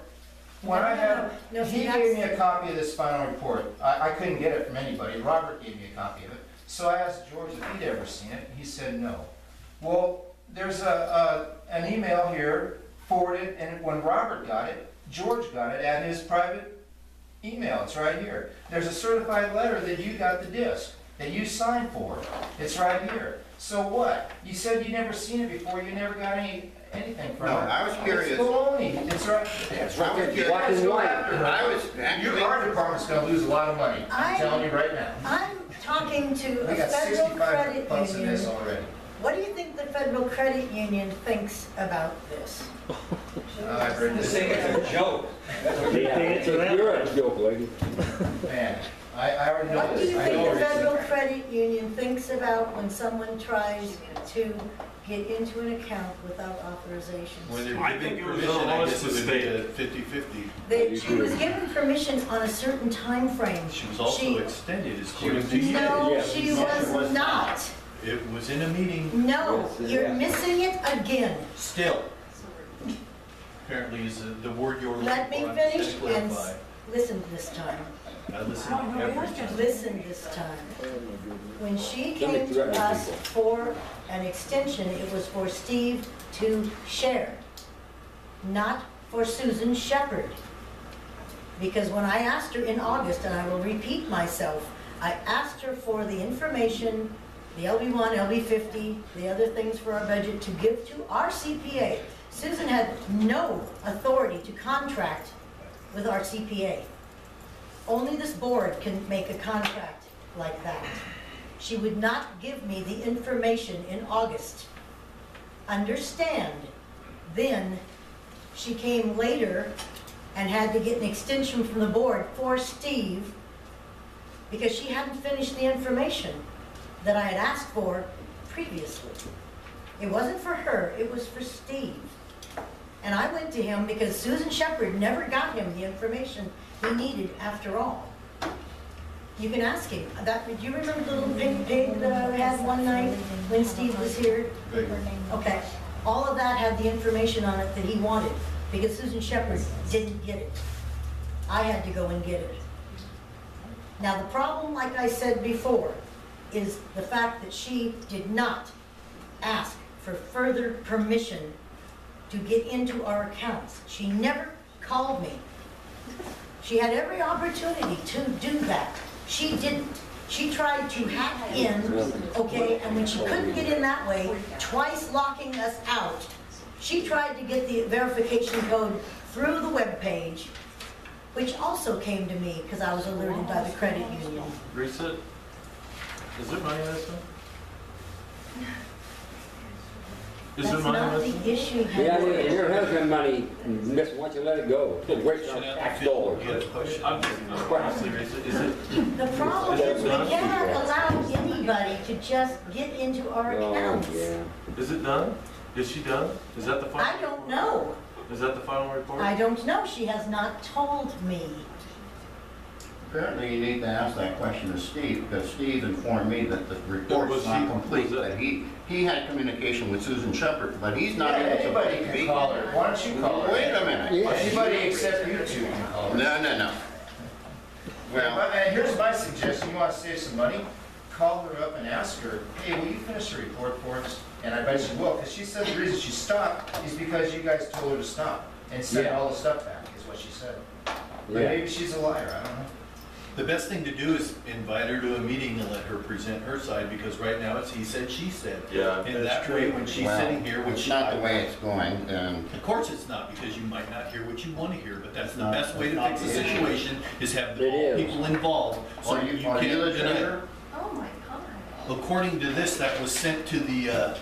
when I have, No, he that's- gave me a copy of this final report. I couldn't get it from anybody. Robert gave me a copy of it. So I asked George if he'd ever seen it. He said no. Well, there's an email here forwarded, and when Robert got it, George got it at his private email. It's right here. There's a certified letter that you got the disc, that you signed for. It's right here. So what? You said you never seen it before, you never got anything from it. No, I was curious. It's baloney. It's right. It's right there. You guys go after her. I was Your actually, art department's gonna lose a lot of money. I'm telling you right now. I'm talking to We a got federal 65 credit bucks in this union. already. What do you think the federal credit union thinks about this? I've heard They this. think it's a joke. That's what They they think it's an You're a joke, lady. Man, I already know What do this. you I know think the this. federal credit union thinks about when someone tries to get into an account without authorization? When they're I given think it was permission, I almost guess it the would be state. 50/50. She was given permission on a certain time frame. She was also She- extended according to you. No, Yeah. she No, she was was not. not. It was in a meeting, No, Yes, you're yes. missing it again. still. Apparently is the word you're looking for. Let me I'm finish just gonna and clarify. listen this time. I listen every time. Listen this time. When she Let me came to threaten us people. for an extension, it was for Steve to share, not for Susan Shepherd. Because when I asked her in August, and I will repeat myself, I asked her for the information, the LB1, LB50, the other things for our budget to give to our CPA. Susan had no authority to contract with our CPA. Only this board can make a contract like that. She would not give me the information in August. Understand, then she came later and had to get an extension from the board for Steve because she hadn't finished the information that I had asked for previously. It wasn't for her, it was for Steve. And I went to him because Susan Shepherd never got him the information he needed after all. You can ask him. Do you remember the little pink pig that I had one night when Steve was here? Okay. All of that had the information on it that he wanted because Susan Shepherd didn't get it. I had to go and get it. Now the problem, like I said before, is the fact that she did not ask for further permission to get into our accounts. She never called me. She had every opportunity to do that. She didn't. She tried to hack in, okay, and when she couldn't get in that way, twice locking us out, she tried to get the verification code through the webpage, which also came to me because I was alerted by the credit union. Reset. Is there money in this one? Is there That's money not in the this? issue. Yeah, Henry. your husband money, miss, once you let it go, it wastes our tax dollars. You have to push it. I'm just, honestly, Reset, is it, The problem is we cannot allow anybody to just get into our Oh, accounts. yeah. is it done? Is she done? Is that the final? I don't know. Is that the final report? I don't know. She has not told me. apparently you need to ask that question to Steve, because Steve informed me that the report's Was not he- complete, was that- that he had communication with Susan Shepherd, but he's not Yeah, able to. anybody can call her. Why don't you call her? Wait a minute. Anybody except you two can call her. No. Well, And here's my suggestion, you wanna save some money? Call her up and ask her, hey, will you finish the report for us? And I bet she will, because she said the reason she stopped is because you guys told her to stop and send Yeah. all the stuff back, is what she said. But Yeah. maybe she's a liar, I don't know. The best thing to do is invite her to a meeting and let her present her side, because right now it's he said, she said. Yeah. And that way, when she's well, sitting here, it's which not the way it's going, and Of course it's not, because you might not hear what you want to hear, but that's the not- best way it's to not fix the the issue. situation, is have It all is. people involved. So are you the can't deny it. treasurer? Oh, my God. According to this, that was sent to the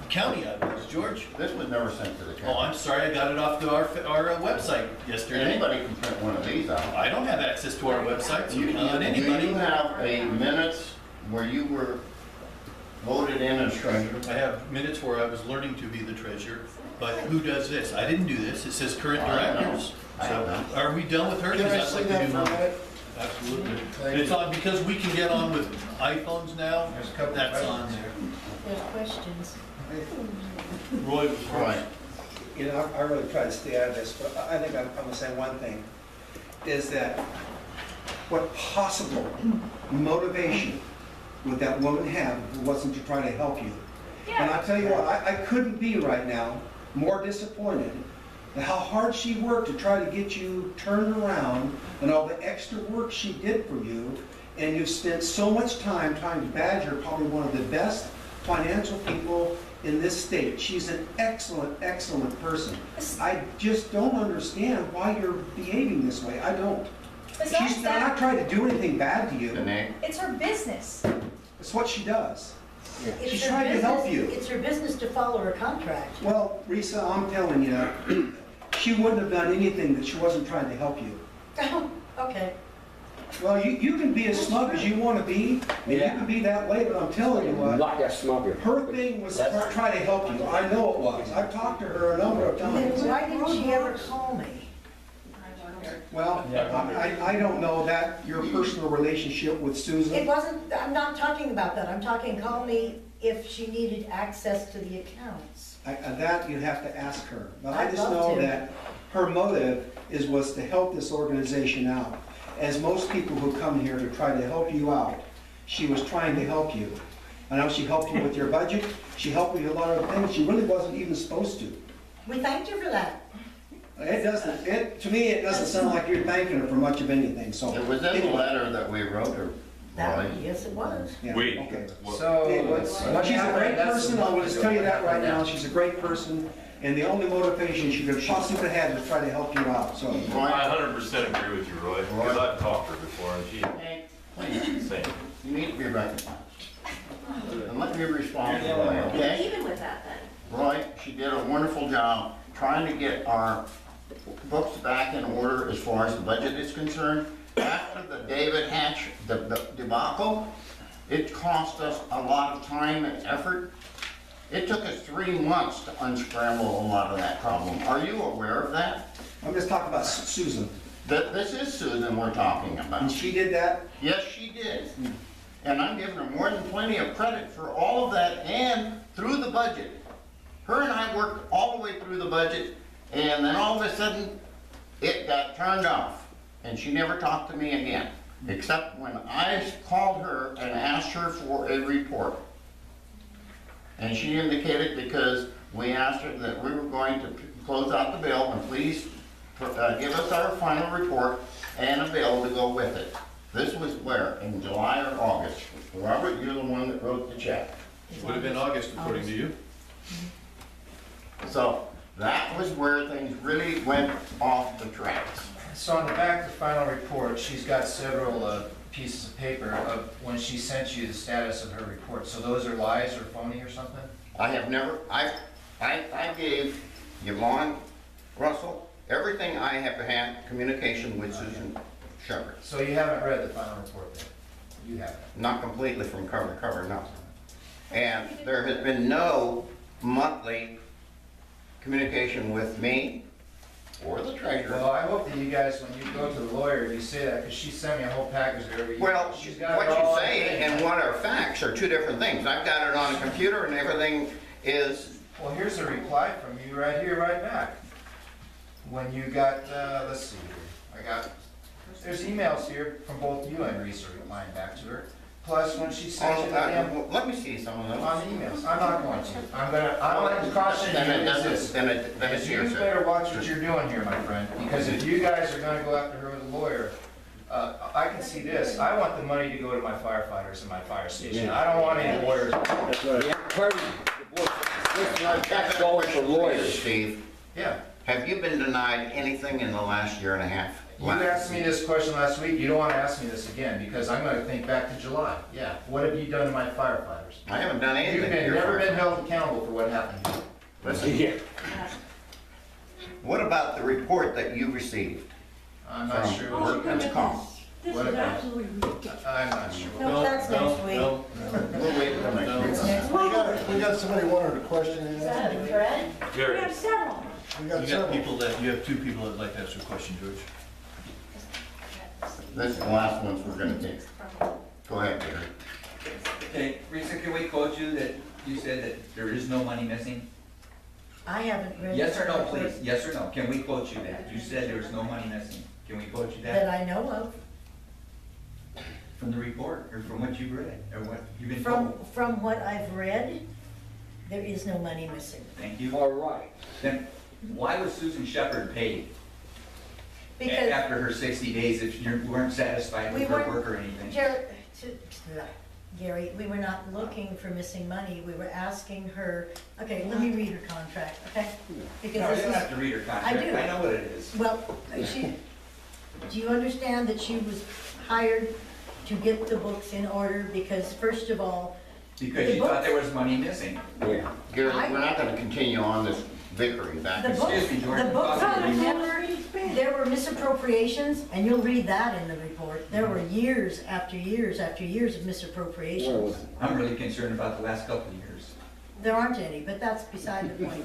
county, I believe, George. This was never sent to the Oh, I'm county. sorry, I got it off our website yesterday. Anybody can print one of these out. I don't have access to our website, so you can let Do anybody. you have a minutes where you were voted in as treasurer? I have minutes where I was learning to be the treasurer, but who does this? I didn't do this, it says current I don't know. directors. I don't So, know. are we done with her? Can I Because see I'd that like to for do a more. minute? Absolutely. Thank It's you. on, because we can get on with iPhones now, There's a couple that's questions. on there. There's questions. Roy was first. Right. You know, I really try to stay out of this, but I think I'm gonna say one thing, is that what possible motivation would that woman have if it wasn't to try to help you? And I tell you what, I couldn't be right now more disappointed how hard she worked to try to get you turned around and all the extra work she did for you. And you've spent so much time trying to badger probably one of the best financial people in this state. She's an excellent, excellent person. I just don't understand why you're behaving this way. I don't. Besides She's that, not trying to do anything bad to you. it's her business. It's what she does. It's She's her trying to help business- you. It's her business to follow her contract. Well, Risa, I'm telling you, she wouldn't have done anything that she wasn't trying to help you. Okay. Well, you can be as smug as you want to be, and you Yeah. can be that way, but I'm telling you what, Like that smugger. her thing was to try to help you. I know it was. I've talked to her a number of Then times. why didn't she ever call me? Well, I don't know that, your personal relationship with It Susan. wasn't, I'm not talking about that. I'm talking call me if she needed access to the accounts. That you'd have to ask her. But I I'd just love know to. that her motive was to help this organization out. As most people who come here to try to help you out, she was trying to help you. I know she helped you with your budget, she helped you with a lot of things she really wasn't even supposed to. We thanked her for that. To me, it doesn't sound like you're thanking her for much of anything, so. It was in the letter that we wrote her, That, Roy. yes, it was. Yeah, Wait, okay. what- So, She's a great person, I will just tell you that right now, she's a great person, and the only motivation she could possibly have is try to help you out, so. Roy, I 100% agree with you, Roy, because I've talked to her before, and she's Hank, please, the same. you need to be recognized. And let me respond to Roy, okay? Even with that then, Roy, she did a wonderful job trying to get our books back in order as far as the budget is concerned. After the David Hatch debacle, it cost us a lot of time and effort. It took us 3 months to unscramble a lot of that problem. Are you aware of that? I'm just talking about Susan, This is Susan we're talking and about. she did that. Yes, she did. And I'm giving her more than plenty of credit for all of that and through the budget. Her and I worked all the way through the budget, and then all of a sudden, it got turned off. And she never talked to me again, except when I called her and asked her for a report. And she indicated, because we asked her that we were going to close out the bill, and please give us our final report and a bill to go with it. This was where, in July or August? Robert, you're the one that wrote the check. Would have been August according to you. So that was where things really went off the tracks. So on the back of the final report, she's got several pieces of paper of when she sent you the status of her report. So those are lies or phony or something? I have never, I gave Yvonne Russell everything I have had communication with Susan Shepherd. So you haven't read the final report then? You haven't? Not completely from cover to cover, no. And there has been no monthly communication with me or the treasurer. Well, I hope that you guys, when you go to the lawyer, you say that, because she sent me a whole package of every. Well, she's got what it all you on say tape. and what are facts are two different things. I've got it on a computer and everything is, Well, here's a reply from you right here, right back. When you got, let's see here, there's emails here from both you and Reese replying back to her. Plus, when she sent you the let me see some of those. on the emails, I'm not going to. I'm going to caution you Then it is doesn't, this. then it's You hearsay. better watch what you're doing here, my friend, because if you guys are gonna go after her with a lawyer, I can see this. I want the money to go to my firefighters and my fire station. I don't want any lawyers. That's right. Yeah, part of the board, this is tax dollars for lawyers. Steve, Yeah. have you been denied anything in the last year and a half? You asked me this question last week. You don't want to ask me this again, because I'm gonna think back to July. Yeah. What have you done to my firefighters? I haven't done anything. You've to your never been firm. held accountable for what happened here. Listen, Yeah. what about the report that you received? I'm not from sure. Workman's Comp? What about? I'm not sure. No, that's next week. We'll wait till next week. We got somebody wanted a question in there. Fred? Gary, We got You got several. you have two people that'd like to ask a question, George. This is the last ones we're gonna take. Go ahead, Gary. Okay, Risa, can we quote you that you said that there is no money missing? I haven't read. Yes or no, the please, yes or no, can we quote you that? You said there was no money missing, can we quote you That that? I know of. From the report, or from what you've read, or what you've been From, told? from what I've read, there is no money missing. Thank you. All right. Then, why was Susan Shepherd paid Because after her 60 days if you weren't satisfied we with her weren't, work or anything? Gary, we were not looking for missing money, we were asking her, okay, let me read her contract, okay? Because No, you this don't is, have to read her contract. I do. I know what it is. well, do you understand that she was hired to get the books in order? Because first of all, Because the you thought books- there was money missing. Yeah. Gary, we're not gonna continue on this bickering back the and books, forth. Excuse me, George, the books talk to were me. never, there were misappropriations, and you'll read that in the report. There were years after years after years of misappropriations. I'm really concerned about the last couple of years. There aren't any, but that's beside the point.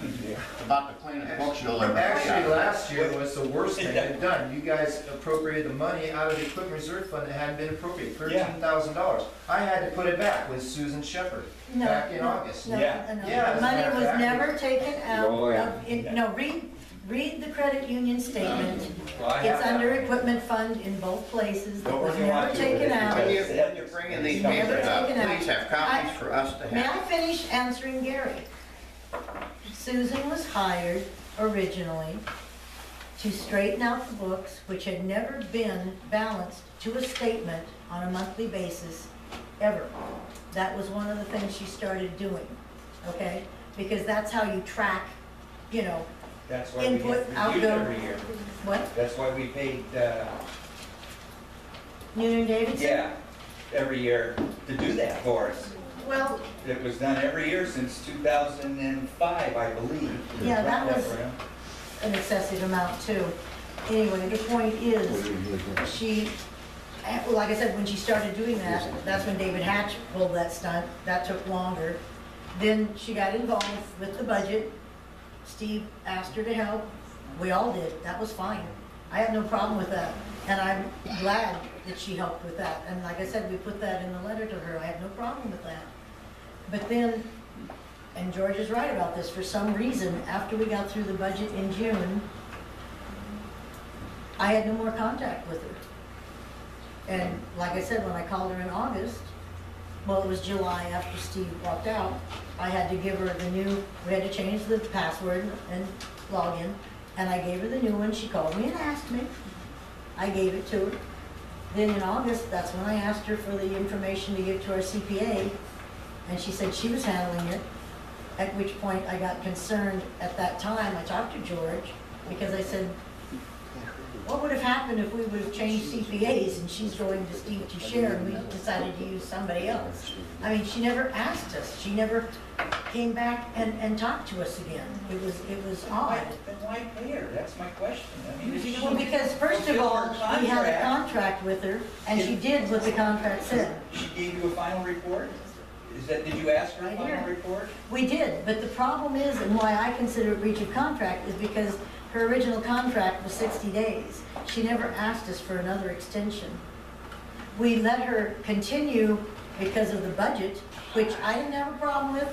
About the cleanest books you'll ever Actually, see. last year was the worst thing they've done. You guys appropriated the money out of the equipment reserve fund that hadn't been appropriated, $13,000. I had to put it back with Susan Shepherd No, back in no, August. No, Yeah. no, Yeah, the as a money matter of was fact, never taken out Oh, yeah. of, no, read the credit union statement. Well, I have It's that. under equipment fund in both places. It Don't was really never want to, taken but out. When you bring in these Never papers up, taken out. please have copies for us to May I have. finish answering Gary? Susan was hired originally to straighten out the books, which had never been balanced to a statement on a monthly basis, ever. That was one of the things she started doing, okay? Because that's how you track, you know, That's why we Input, get reviewed outgo. every year. what, That's why we paid, Newton Davidson? yeah, every year to do that for us. Well, It was done every year since 2005, I believe. Yeah, that was- around. an excessive amount too. Anyway, the point is, she, well, like I said, when she started doing that, that's when David Hatch pulled that stunt. That took longer. Then she got involved with the budget. Steve asked her to help. We all did. That was fine. I have no problem with that. And I'm glad that she helped with that. And like I said, we put that in the letter to her. I have no problem with that. But then, and George is right about this, for some reason, after we got through the budget in June, I had no more contact with her. And like I said, when I called her in August, well, it was July after Steve walked out, I had to give her the new, we had to change the password and login, and I gave her the new one. She called me and asked me. I gave it to her. Then in August, that's when I asked her for the information to give to our CPA, and she said she was handling it. At which point I got concerned at that time. I talked to George because I said, what would have happened if we would have changed CPAs and she's going to Steve to share and we decided to use somebody else? I mean, she never asked us. She never came back and talked to us again. It was odd. Then why pay her? That's my question. I mean, if she Well, because first of all, fulfilled her we had a contract, contract with her and she did what the contract said. She gave you a final report? Did you ask for a Right final here. report? We did, but the problem is, and why I consider it breach of contract, is because her original contract was 60 days. She never asked us for another extension. We let her continue because of the budget, which I didn't have a problem with,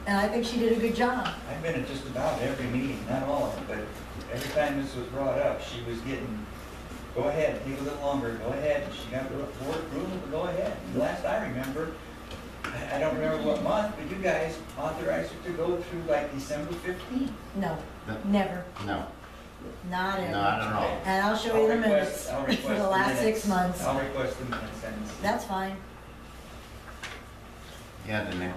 and I think she did a good job. I've been at just about every meeting, not all of them, but every time this was brought up, she was getting, go ahead, take a little longer, go ahead. She got board approval to go ahead. And last I remember, I don't remember what month, but you guys authorized her to go through like December 15th. No, never, No, not ever. not at all. And I'll show you the minutes I'll for request the last minutes. 6 months. I'll request the minutes and That's fine. Yeah, Danelle.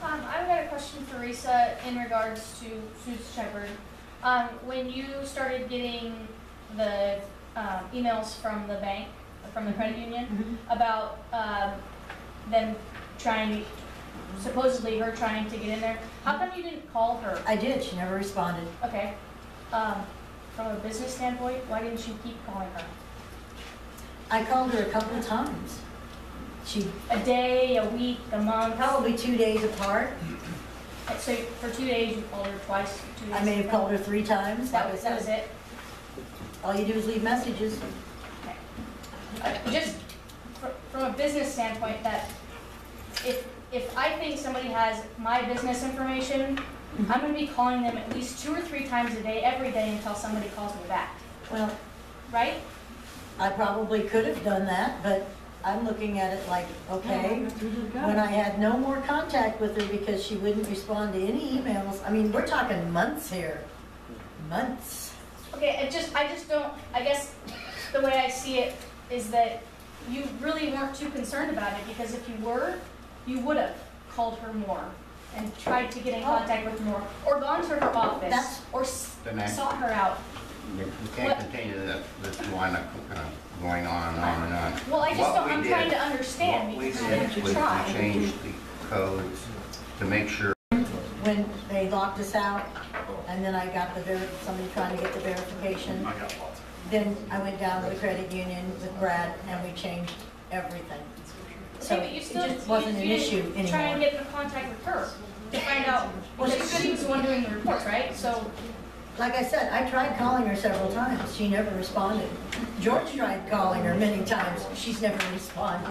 I've got a question for Risa in regards to Susan Shepherd. When you started getting the emails from the bank, from the credit union, about them trying, supposedly her trying to get in there, how come you didn't call her? I did, she never responded. Okay. From a business standpoint, why didn't you keep calling her? I called her a couple of times. She, A day, a week, a month? probably 2 days apart. So for 2 days, you called her twice, 2 days? I may have called her 3 times. That was it? All you do is leave messages. Just from a business standpoint, that if I think somebody has my business information, I'm gonna be calling them at least 2 or 3 times a day, every day, until somebody calls me back, Well, right? I probably could have done that, but I'm looking at it like, okay, when I had no more contact with her because she wouldn't respond to any emails, I mean, we're talking months here. months. Okay, I just don't, I guess the way I see it is that you really weren't too concerned about it, because if you were, you would have called her more and tried to get in contact with more, or gone to her office, That's- or sought her out. We can't continue this line of going on and on and on. Well, I just What don't, we I'm did- trying to understand, What we because I did wanted to was try. we changed the codes to make sure. When they locked us out, and then I got somebody trying to get the verification. Then I went down to the credit union with Brad, and we changed everything. So Okay, but you it still, just wasn't an you issue didn't try and anymore. get in contact with her to find out, because she was the one doing the reports, right? So, Like I said, I tried calling her several times, she never responded. George tried calling her many times, she's never responded.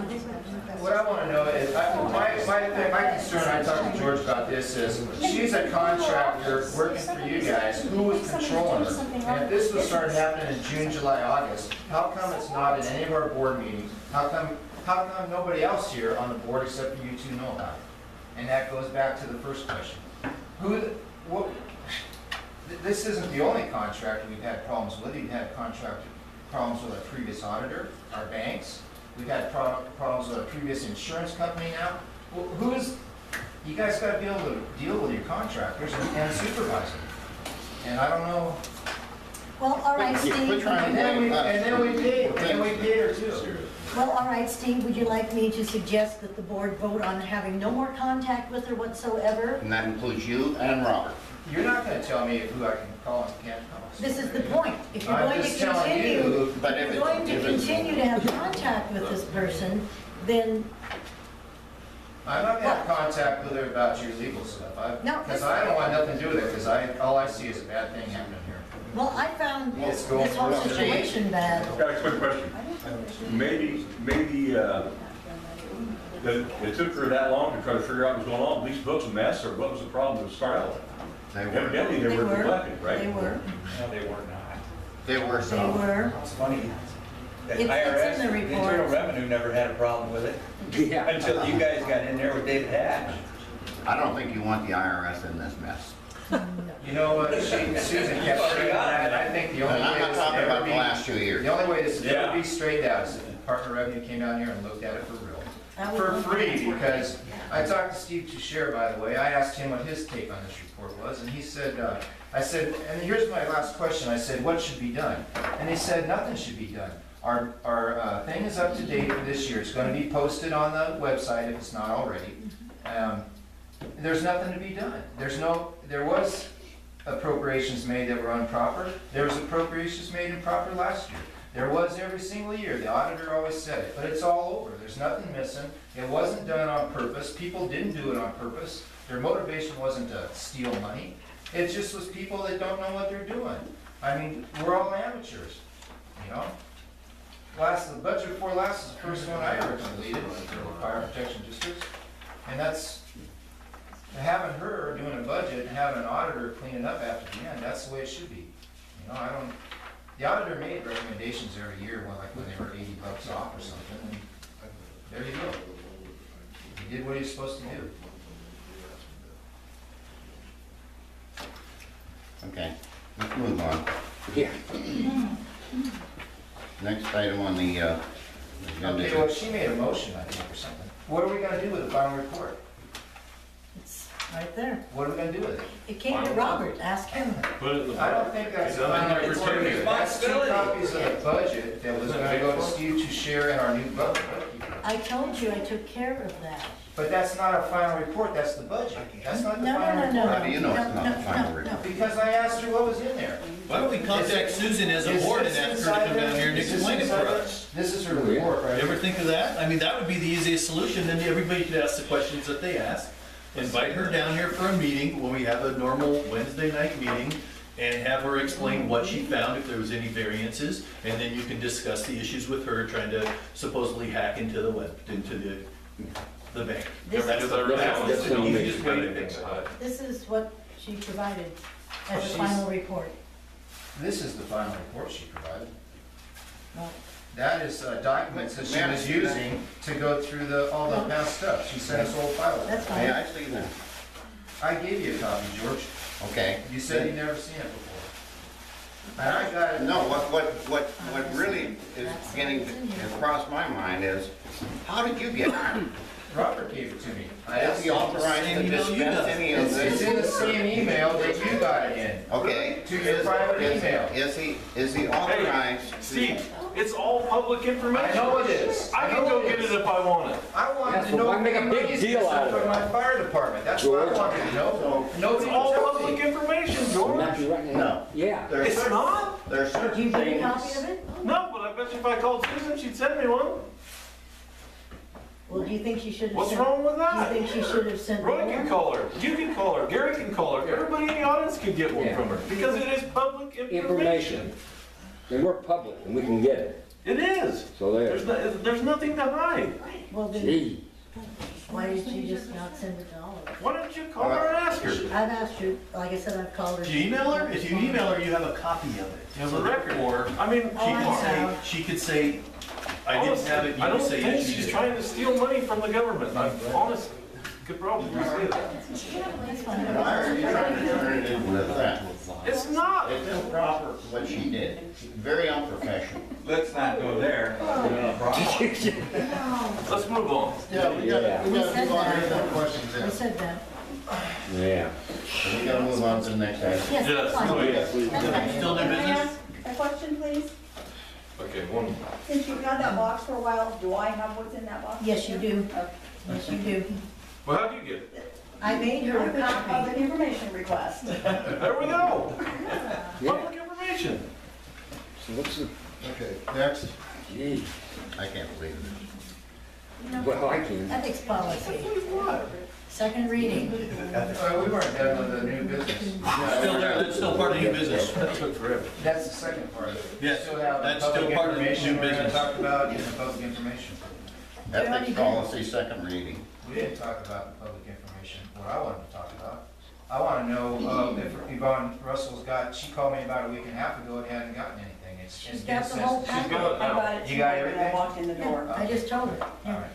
What I want to know is, my concern, I talked to George about this, is she's a contractor working for you guys, who was controlling her? And if this was started happening in June, July, August, how come it's not in any of our board meetings? How come nobody else here on the board except for you two know about it? And that goes back to the first question. This isn't the only contractor we've had problems with. We've had problems with our previous auditor, our banks. We've had problems with our previous insurance company now. You guys gotta be able to deal with your contractors and supervise them. And I don't know. Well, all right, Steve. And then we paid her too. Well, all right, Steve, would you like me to suggest that the board vote on having no more contact with her whatsoever? And that includes you and Robert. You're not gonna tell me who I can call and can't call. This is the point. If you're I'm going to just telling continue, you, but if if you're going to it's- continue to have contact with this person, then, I'm not gonna have contact with her about your legal stuff. No, Because I don't want nothing to do with it, because all I see is a bad thing happening here. well, I found It's this going whole through the situation bad. Got a quick question. Maybe, it took her that long to try to figure out what was going on. These books a mess, or what was the problem to start out with? They were. Evidently, they were neglected, right? They were, No, they were not. They were they some. were. It's funny. The It's in IRS, the the report. Internal Revenue never had a problem with it Yeah. until you guys got in there with David Hatch. I don't think you want the IRS in this mess. You know what, Susan kept saying that, and I think the only And I'm way not this talking would about ever the be, last 2 years. the only way this would Yeah. ever be straightened out is if the Department of Revenue came down here and looked at it for real. That would For be free, nice. because I talked to Steve Toucher, by the way, I asked him what his take on this report was, and he said, I said, and here's my last question, I said, what should be done? And he said, nothing should be done. Our thing is up to date for this year, it's gonna be posted on the website if it's not already. There's nothing to be done. There was appropriations made that were improper, there was appropriations made improper last year. There was every single year, the auditor always said it, but it's all over, there's nothing missing. It wasn't done on purpose, people didn't do it on purpose, their motivation wasn't to steal money. It just was people that don't know what they're doing. I mean, we're all amateurs, you know? The budget before last is the first one I ever completed for fire protection districts. And that's, having her doing a budget and having an auditor cleaning up after the end, that's the way it should be. You know, the auditor made recommendations every year, when they were $80 off or something, and there you go. He did what he was supposed to do. Okay, let's move on. Yeah. Next item on the agenda. Okay, well, she made a motion, I think, or something. What are we gonna do with the final report? It's right there. What are we gonna do with it? It came to Robert, ask him. put it in the. I don't think that's It's the done final in report. every 10 That's 2 Responsibility. copies of the budget that was gonna go to Steve Toucher and our new bookkeeper. I told you I took care of that. But that's not a final report, that's the budget. That's not the No, final no, no, report. no. How do you know it's not No, the final no, report? Because I asked her what was in there. Why don't we contact Susan as a Is board and this ask her to inside come there? down here and Is this explain it inside for there? us? This is her report, right? You ever think of that? I mean, that would be the easiest solution, then everybody could ask the questions that they ask. Invite her down here for a meeting, when we have a normal Wednesday night meeting, and have her explain what she found, if there was any variances, and then you can discuss the issues with her, trying to supposedly hack into the the bank. This is- Because I really That's want to the see how easiest things way to cut fix it. it. This is what she provided as the She's- final report. This is the final report she provided. Well, That is documents that she was using to go through all the past stuff. She sent us old files. That's May fine. I see that? I gave you a copy, George. Okay. You said you'd never seen it before. And I got it. No, what really is getting across my mind is, how did you get it? Robert gave it to me. I Is asked he him. authorized to dispense any of It's this? in the same email that you got it in. Okay. To your private email. Is he authorized? Steve, it's all public information. I know it is. I can go get it if I want it. I wanted Yeah, to so know why if make a big anybody's deal out of from it? my fire department. That's what I George. wanted to know. It's Nobody all told public me. information, George. No. Yeah. There's It's certain- not? There's Did certain you get a things. copy of it? No, but I bet you if I called Susan, she'd send me one. Well, do you think she should have What's sent? wrong with Do you that? think she should have sent Roy can one? call her, you can call her, Gary can call her, everybody in the audience can get one from her, because it is public information. Information. And we're public and we can get it. It is. So there. There's nothing to hide. Well, then, Gee. why did you just not send it to all of us? Why don't you call her and ask her? I've asked her, like I said, I've called her. If you email her, you have a copy of it. There's a record. Or I mean, Oh, I she could say, I didn't have it, you I would don't say, think yes, you she's did. trying to steal money from the government. I'm honest, could probably say that. Why are you trying to turn it into that? It's not. It's improper what she did. Very unprofessional. Let's not go there. Let's move on. Yeah, we gotta move on to any more questions I then. said that. Yeah. So we gotta move on to the next item. Yes, Yes, that's fine. oh, yes. That's fine. Still new Can I business? ask a question, please? Okay, one. Since you've had that box for a while, do I have what's in that box? Yes, you do. Okay. Yes, you do. Well, how'd you get it? I made her I a put a copy. public information request. There we go. Yeah. Public information. So what's the, Okay, next. gee. I can't believe this. Well, I can. Ethics policy. Second reading. We weren't done with the new business. Still there, that's still part of new business. That took forever. That's the second part of it. Yes, Still have the that's still public part of the information new we're gonna business. talk about in the public information. Ethics policy, second reading. We didn't talk about the public information, what I wanted to talk about. I wanna know, if Yvonne Russell's got, she called me about a week and a half ago and hadn't gotten anything. She's got the whole She's packet. got it I now. got it You got tonight when I everything? walked in the door. I just told her. All Yeah. right.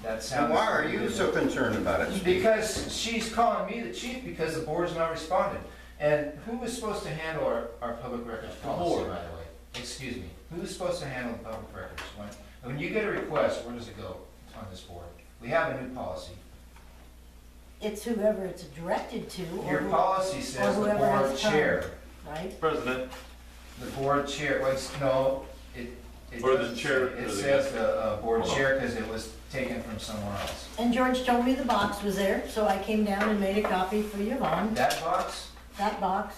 That So sounds. why are you so concerned about it? Because she's calling me the chief because the board's not responding. And who was supposed to handle our public records policy, by the way? Excuse me, who's supposed to handle the public records? When you get a request, where does it go on this board? We have a new policy. It's whoever it's directed to. Or Your policy says the whoever has board time. chair. Right? President. The board chair, well, no, it Or the doesn't say. chair, It or the- says the board Hold on. chair because it was taken from somewhere else. And George told me the box was there, so I came down and made a copy for Yvonne. That box, That box.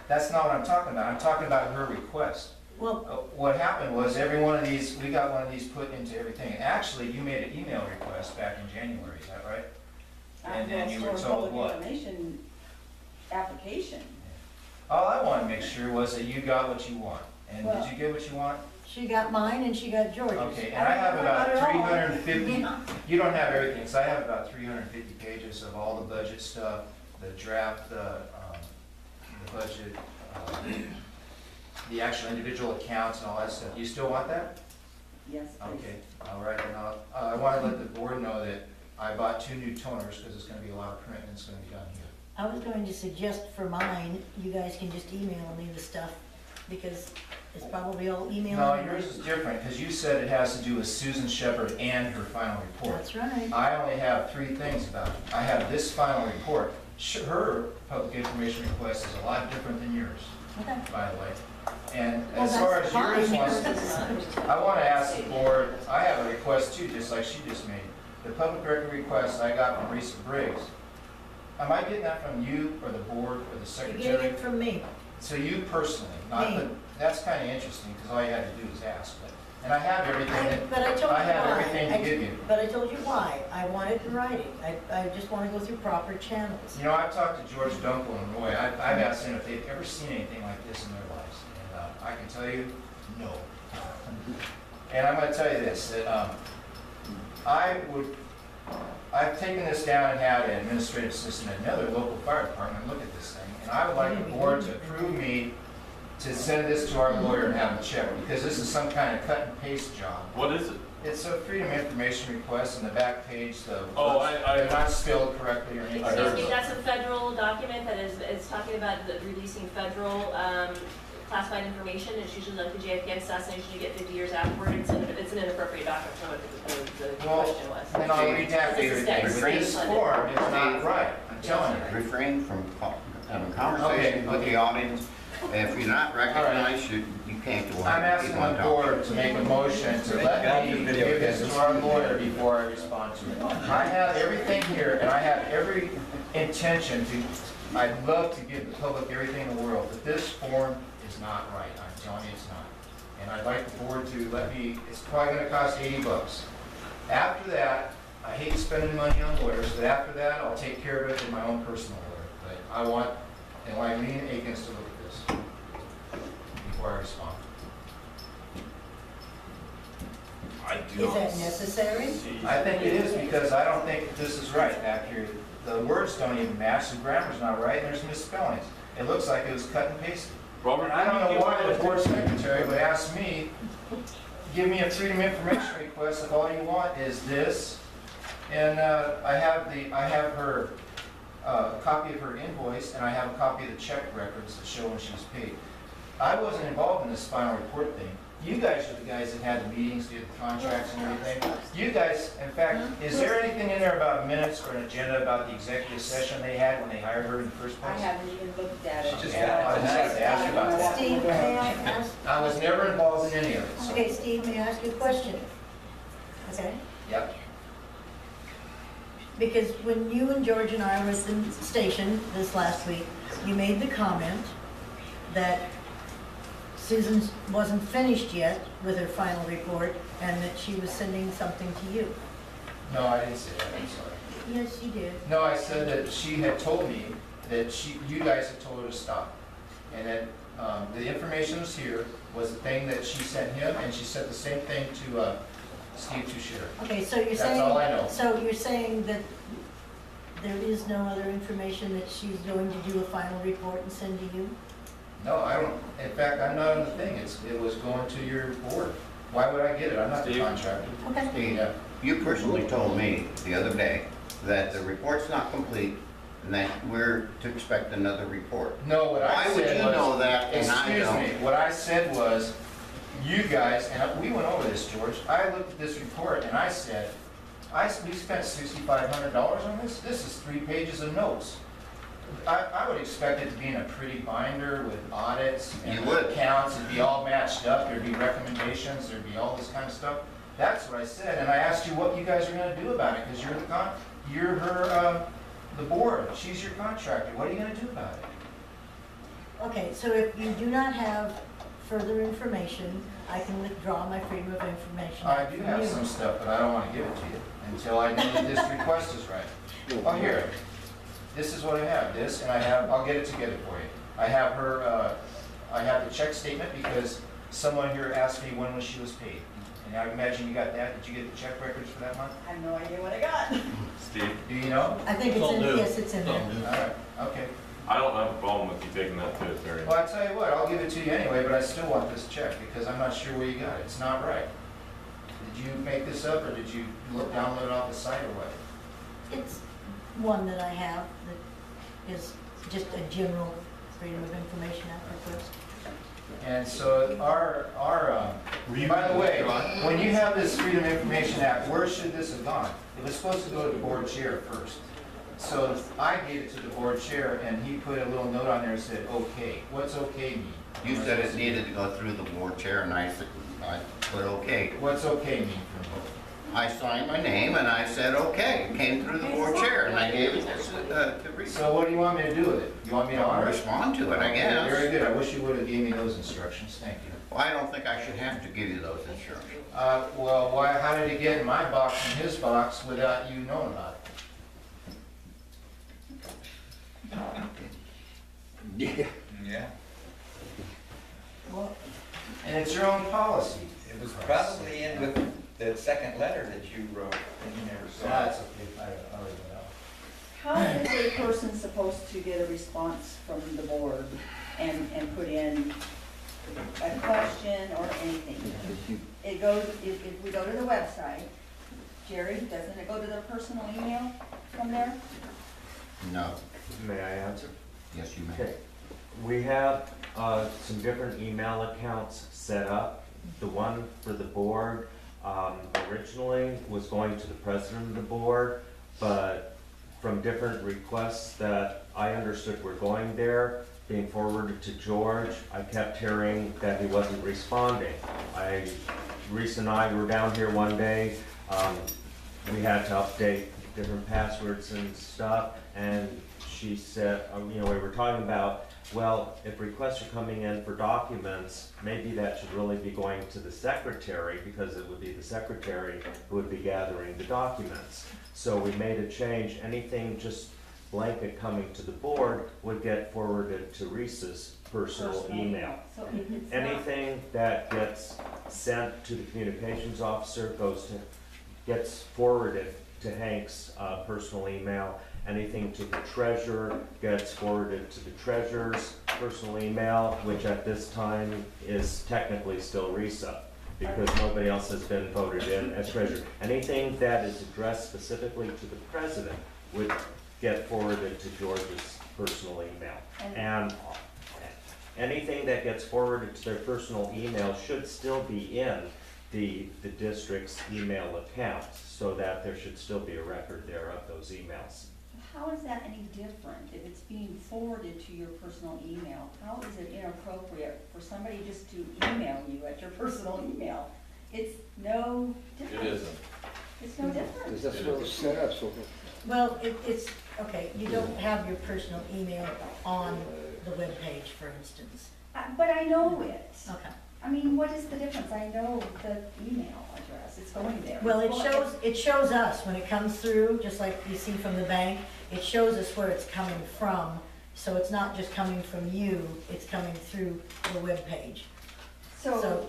that's not what I'm talking about. I'm talking about her request. Well, What happened was every one of these, we got one of these put into everything. And actually, you made an email request back in January, is that right? And then you were For a told public what? information application. All I wanted to make sure was that you got what you want. And did Well- you get what you want? she got mine and she got George's. Okay, and I have about I got it all. 350, you don't have everything, so I have about 350 pages of all the budget stuff, the draft, the budget, the actual individual accounts and all that stuff. You still want that? Yes, please. Okay, all right, and I want to let the board know that I bought 2 new toners because it's going to be a lot of print and it's going to be done here. I was going to suggest for mine, you guys can just email me the stuff, because it's probably all email. No, yours is different because you said it has to do with Susan Shepherd and her final report. That's right. I only have 3 things about it. I have this final report. Her public information request is a lot different than yours, Okay. by the way. And Well, as far as that's yours fine. wants, I want to ask the board, I have a request too, just like she just made. The public record request I got from Risa Briggs. Am I getting that from you or the board or the You're secretary? getting it from me. So you personally, not Me. the, that's kind of interesting because all you had to do was ask. And I have everything, But I told you I have why. everything to give you. But I told you why. I want it in writing. I just want to go through proper channels. You know, I've talked to George Dunkel and Roy. I've asked them if they've ever seen anything like this in their lives. And I can tell you, no. And I'm going to tell you this, that I've taken this down and had an administrative assistant at another local fire department look at this thing. And I would like the board to approve me to send this to our lawyer and have him check, because this is some kind of cut and paste job. What is it? It's a freedom of information request, and the back page, the Oh, words, I- they're not spelled correctly or anything. Excuse me, that's a federal document that is talking about releasing federal classified information. It's usually like the JFK assassination, you get 50 years afterward. It's an inappropriate document for what the Well, question was. then I'll read that This is later. state- But this state form funded. is not right, I'm telling you. Refrain from having conversations with Okay. the audience. If you're not recognized, you can't go on. I'm asking keep on the talking. board to make a motion to let me give this to our lawyer before I respond to it. I have everything here, and I have every intention to, I'd love to give the public everything in the world, but this form is not right. I'm telling you it's not. And I'd like the board to let me, it's probably gonna cost $80. After that, I hate spending money on lawyers, but after that, I'll take care of it in my own personal lawyer. But I want, and I mean Akins to look at this before I respond. I do Is not that necessary? see- I think it is, because I don't think this is right back here. The words don't even match, the grammar's not right, and there's misspellings. It looks like it was cut and pasted. Robert, And I don't know why the board secretary would ask me, give me a freedom of information request if all you want is this. And I have her, a copy of her invoice, and I have a copy of the check records that show when she was paid. I wasn't involved in this final report thing. You guys are the guys that had the meetings, did the contracts and everything. You guys, in fact, is there anything in there about minutes or an agenda about the executive session they had when they hired her in the first I place? haven't even looked at it. She just got it tonight. I asked her about that. Steve, may I ask? I was never involved in any of it, so. Okay, Steve, may I ask you a question? Okay? Yep. Because when you and George and I were at the station this last week, you made the comment that Susan wasn't finished yet with her final report and that she was sending something to you. No, I didn't say that, I'm sorry. Yes, you did. No, I said that she had told me that you guys had told her to stop. And that the information was here, was the thing that she sent him, and she said the same thing to Steve Tushira. Okay, so you're That's saying. all I know. So you're saying that there is no other information that she's going to do a final report and send to you? No, I don't, in fact, I'm not on the thing, it was going to your board. Why would I get it? I'm not the Steve? contractor. Okay. Steve, Yeah. you personally told me the other day that the report's not complete and that we're to expect another report. No, what I Why would said you was. know that and I Excuse don't? me, what I said was, you guys, and we went over this, George, I looked at this report and I said, we spent $6,500 on this? This is 3 pages of notes. I would expect it to be in a pretty binder with audits and You would. accounts, it'd be all matched up, there'd be recommendations, there'd be all this kind of stuff. That's what I said, and I asked you what you guys are gonna do about it, because you're her, the board, she's your contractor, what are you gonna do about it? Okay, so if you do not have further information, I can withdraw my freedom of information. I do from have you. some stuff, but I don't wanna give it to you until I know that this request is right. Oh, here, this is what I have, this, and I'll get it together for you. I have her, I have the check statement because someone here asked me when she was paid. And I imagine you got that, did you get the check records for that month? I have no idea what I got. Steve, Do you know? I think it's in, yes, it's in there. All right, okay. I don't have a problem with you taking that to attorney. Well, I tell you what, I'll give it to you anyway, but I still want this check because I'm not sure where you got it. It's not right. Did you make this up or did you download it off the site or what? It's one that I have that is just a general freedom of information act request. And so by the way, when you have this Freedom of Information Act, where should this have gone? It was supposed to go to the board chair first. So I gave it to the board chair and he put a little note on there and said, okay. What's okay mean? You said it needed to go through the board chair and I put okay. What's okay mean for me? I signed my name and I said okay. It came through the board chair and I gave it to Rita. So what do you want me to do with it? You want me to I'll honor it? respond to it, I guess. Very good. I wish you would have gave me those instructions. Thank you. Well, I don't think I should have to give you those instructions. Well, how did it get in my box and his box without you knowing about it? Yeah, Well, And it's your own policy. it was probably in with the second letter that you wrote, and you never saw it. That's okay. I already know. How is a person supposed to get a response from the board and put in a question or anything? it goes, if we go to the website, Jerry, doesn't it go to their personal email from there? No. May I answer? Yes, you may. Okay. We have some different email accounts set up. The one for the board originally was going to the president of the board, but from different requests that I understood were going there, being forwarded to George, I kept hearing that he wasn't responding. Reese and I were down here one day. We had to update different passwords and stuff, and she said, you know, we were talking about, well, if requests are coming in for documents, maybe that should really be going to the secretary, because it would be the secretary who would be gathering the documents. So we made a change. Anything just blanket coming to the board would get forwarded to Reese's personal email. So if it's not- Anything that gets sent to the communications officer gets forwarded to Hank's personal email. Anything to the treasurer gets forwarded to the treasurer's personal email, which at this time is technically still Risa, because nobody else has been voted in as treasurer. Anything that is addressed specifically to the president would get forwarded to George's personal email. And anything that gets forwarded to their personal email should still be in the district's email account, so that there should still be a record there of those emails. How is that any different if it's being forwarded to your personal email? How is it inappropriate for somebody just to email you at your personal email? It's no different. It isn't. It's no different. Because that's what it's set up, so. Well, it's, okay, you don't have your personal email on the webpage, for instance. But I know it. Okay. I mean, what is the difference? I know the email address, it's going there. Well, it shows us when it comes through, just like you see from the bank, it shows us where it's coming from. So it's not just coming from you, it's coming through the webpage. So,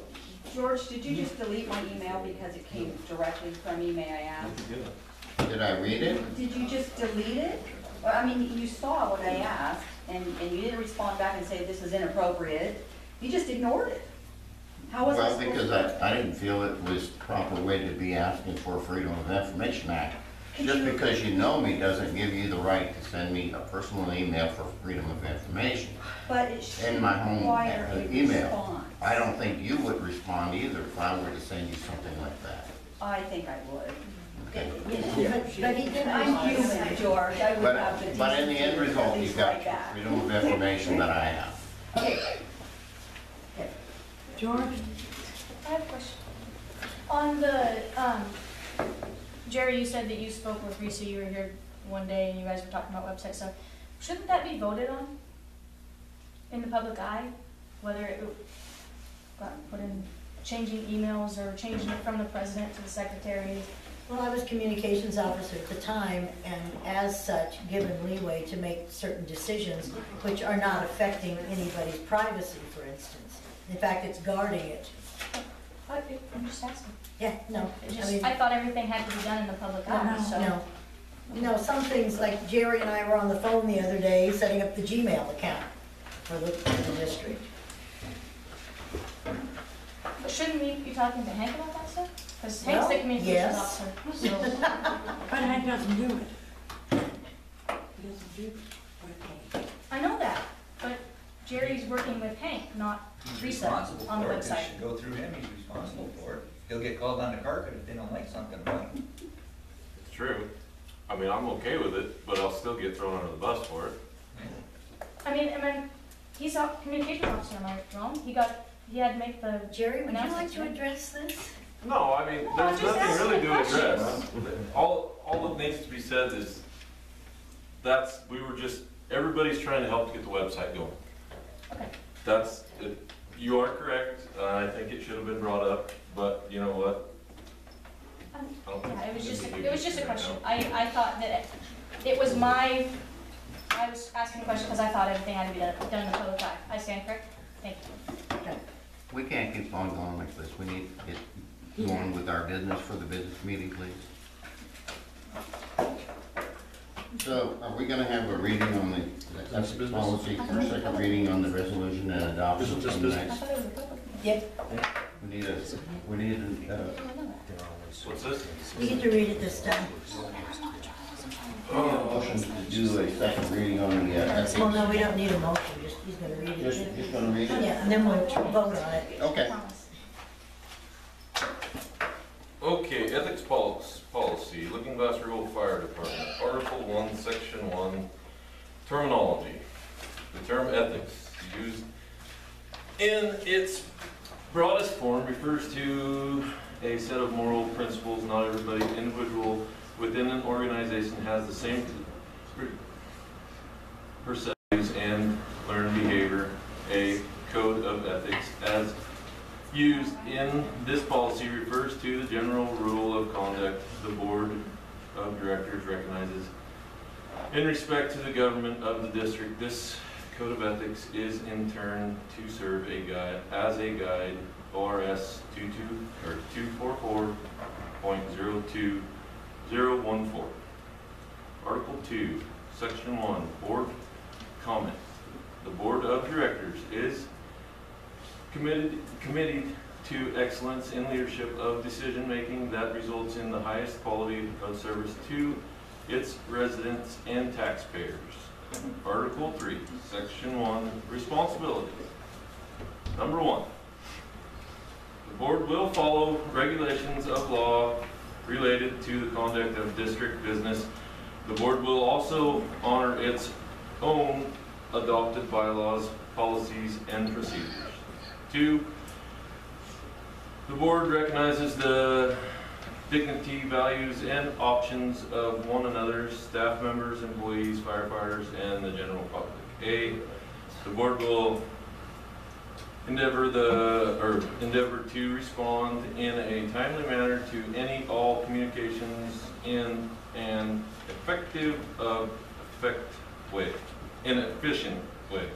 George, did you just delete my email because it came directly from me, may I ask? Did I read it? Did you just delete it? Well, I mean, you saw what I asked, and you didn't respond back and say this is inappropriate. You just ignored it. How was I Well, supposed because to? I didn't feel it was the proper way to be asking for a Freedom of Information Act. Could Just you- because you know me doesn't give you the right to send me a personal email for freedom of information. But it should In my home require a email. response. I don't think you would respond either if I were to send you something like that. I think I would. Okay. But he didn't. I'm human, George, I would have the But in the end decency to result, at you least got write that. freedom of information that I have. Okay. George? I have a question. On the, Jerry, you said that you spoke with Risa, you were here one day and you guys were talking about website stuff. Shouldn't that be voted on in the public eye? Whether it got put in changing emails or changing it from the president to the secretary? Well, I was communications officer at the time, and as such, given leeway to make certain decisions which are not affecting anybody's privacy, for instance. In fact, it's guarding it. I'm just asking. Yeah, no, It I just, mean, I thought everything had to be done in the public eye, so. no. No, some things, like Jerry and I were on the phone the other day setting up the Gmail account for the district. But shouldn't we be talking to Hank about that stuff? Because Hank's the Well, communications yes. officer, so. But Hank doesn't do it. He doesn't do it. I know that, but Jerry's working with Hank, not He's Risa responsible on the for it. It website. should go through him, he's responsible for it. He'll get called on the carpet if they don't like something right. It's true. I mean, I'm okay with it, but I'll still get thrown under the bus for it. I mean, he's a communications officer, am I wrong? He had to make the. Jerry, would you like announcements, to right? address this? No, I mean, No, I'm there's just nothing really to asking address. All that needs to be said is, everybody's trying to help to get the website going. Okay. You are correct, I think it should have been brought up, but you know what? I don't think Yeah, it was it's just, gonna be it was just a right question. now. I thought that it was I was asking a question because I thought everything had to be done in the public eye. I stand correct? Thank you. We can't keep on going like this. We need to get going with our business for the business meeting, please. So are we gonna have a reading on that's the policy for second reading on the resolution and adoption? Isn't this from the business? next- I thought it was a public. Yep. We we need a, What's this? We get to read it this time. motion to do a second reading on the, ethics. Well, no, we don't need a motion, just, he's gonna read it. Just gonna read it? Yeah, and then we'll vote on it. Okay. Okay, ethics policy, Lookingglass Rural Fire Department, Article 1, Section 1, terminology. The term ethics used in its broadest form refers to a set of moral principles. Not every individual within an organization has the same perceptions and learned behavior. A code of ethics as used in this policy refers to the general rule of conduct the board of directors recognizes in respect to the government of the district. This code of ethics is in turn to serve as a guide, ORS 244.02014. Article 2, Section 1, Board Comment. The Board of Directors is committed to excellence in leadership of decision-making that results in the highest quality of service to its residents and taxpayers. Article 3, Section 1, Responsibility. Number 1, the board will follow regulations of law related to the conduct of district business. The board will also honor its own adopted bylaws, policies, and procedures. 2, the board recognizes the dignity, values, and options of one another, staff members, employees, firefighters, and the general public. The board will endeavor to respond in a timely manner to any all communications in an efficient way.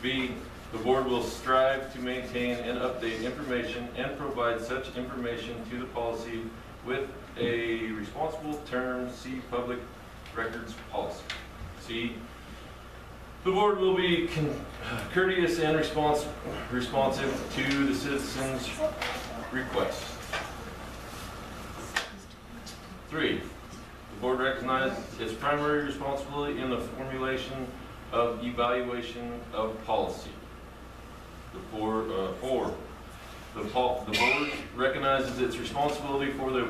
B, the board will strive to maintain and update information and provide such information to the policy with a responsible term. See public records policy. C, the board will be courteous and responsive to the citizens' requests. 3, the board recognizes its primary responsibility in the formulation of evaluation of policy. 4, the board recognizes its responsibility for the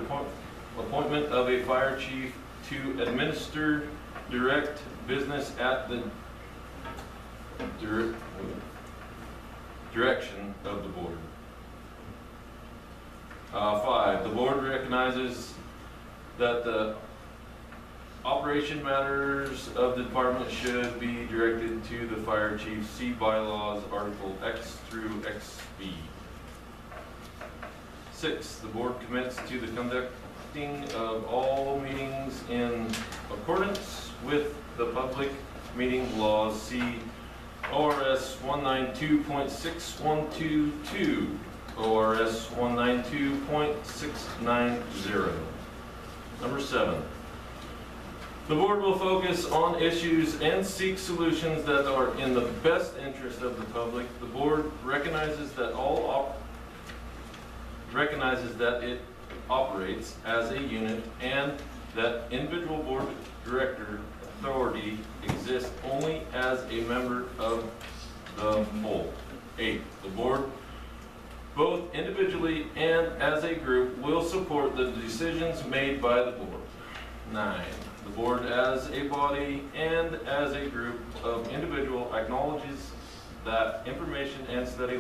appointment of a fire chief to administer direct business at the direction of the board. 5, the board recognizes that the operation matters of the department should be directed to the fire chief. See bylaws, Article X through XB. 6, the board commits to the conducting of all meetings in accordance with the public meeting laws. See ORS 192.6122, ORS 192.690. Number 7. The board will focus on issues and seek solutions that are in the best interest of the public. The board recognizes that it operates as a unit and that individual board director authority exists only as a member of the whole. 8, the board, both individually and as a group, will support the decisions made by the board. 9, the board as a body and as a group of individual acknowledges that information and study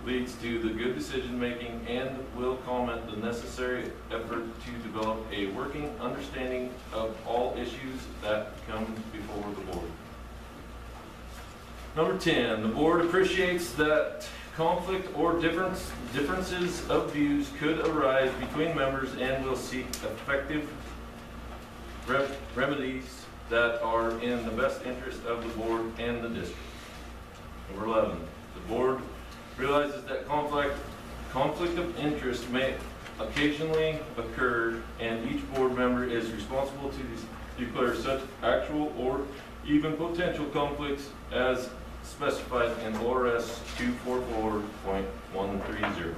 leads to the good decision making and will comment the necessary effort to develop a working understanding of all issues that come before the board. Number 10, the board appreciates that conflict or differences of views could arise between members and will seek effective remedies that are in the best interest of the board and the district. Number 11, the board realizes that conflict of interest may occasionally occur and each board member is responsible to declare such actual or even potential conflicts as specified in ORS 244.130.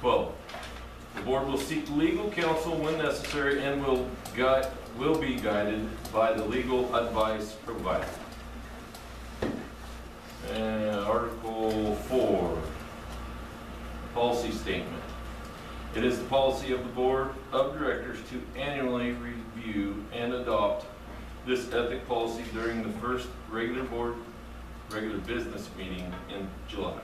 12, the board will seek legal counsel when necessary and will be guided by the legal advice provided. And Article 4, policy statement. It is the policy of the Board of Directors to annually review and adopt this ethic policy during the first regular business meeting in July.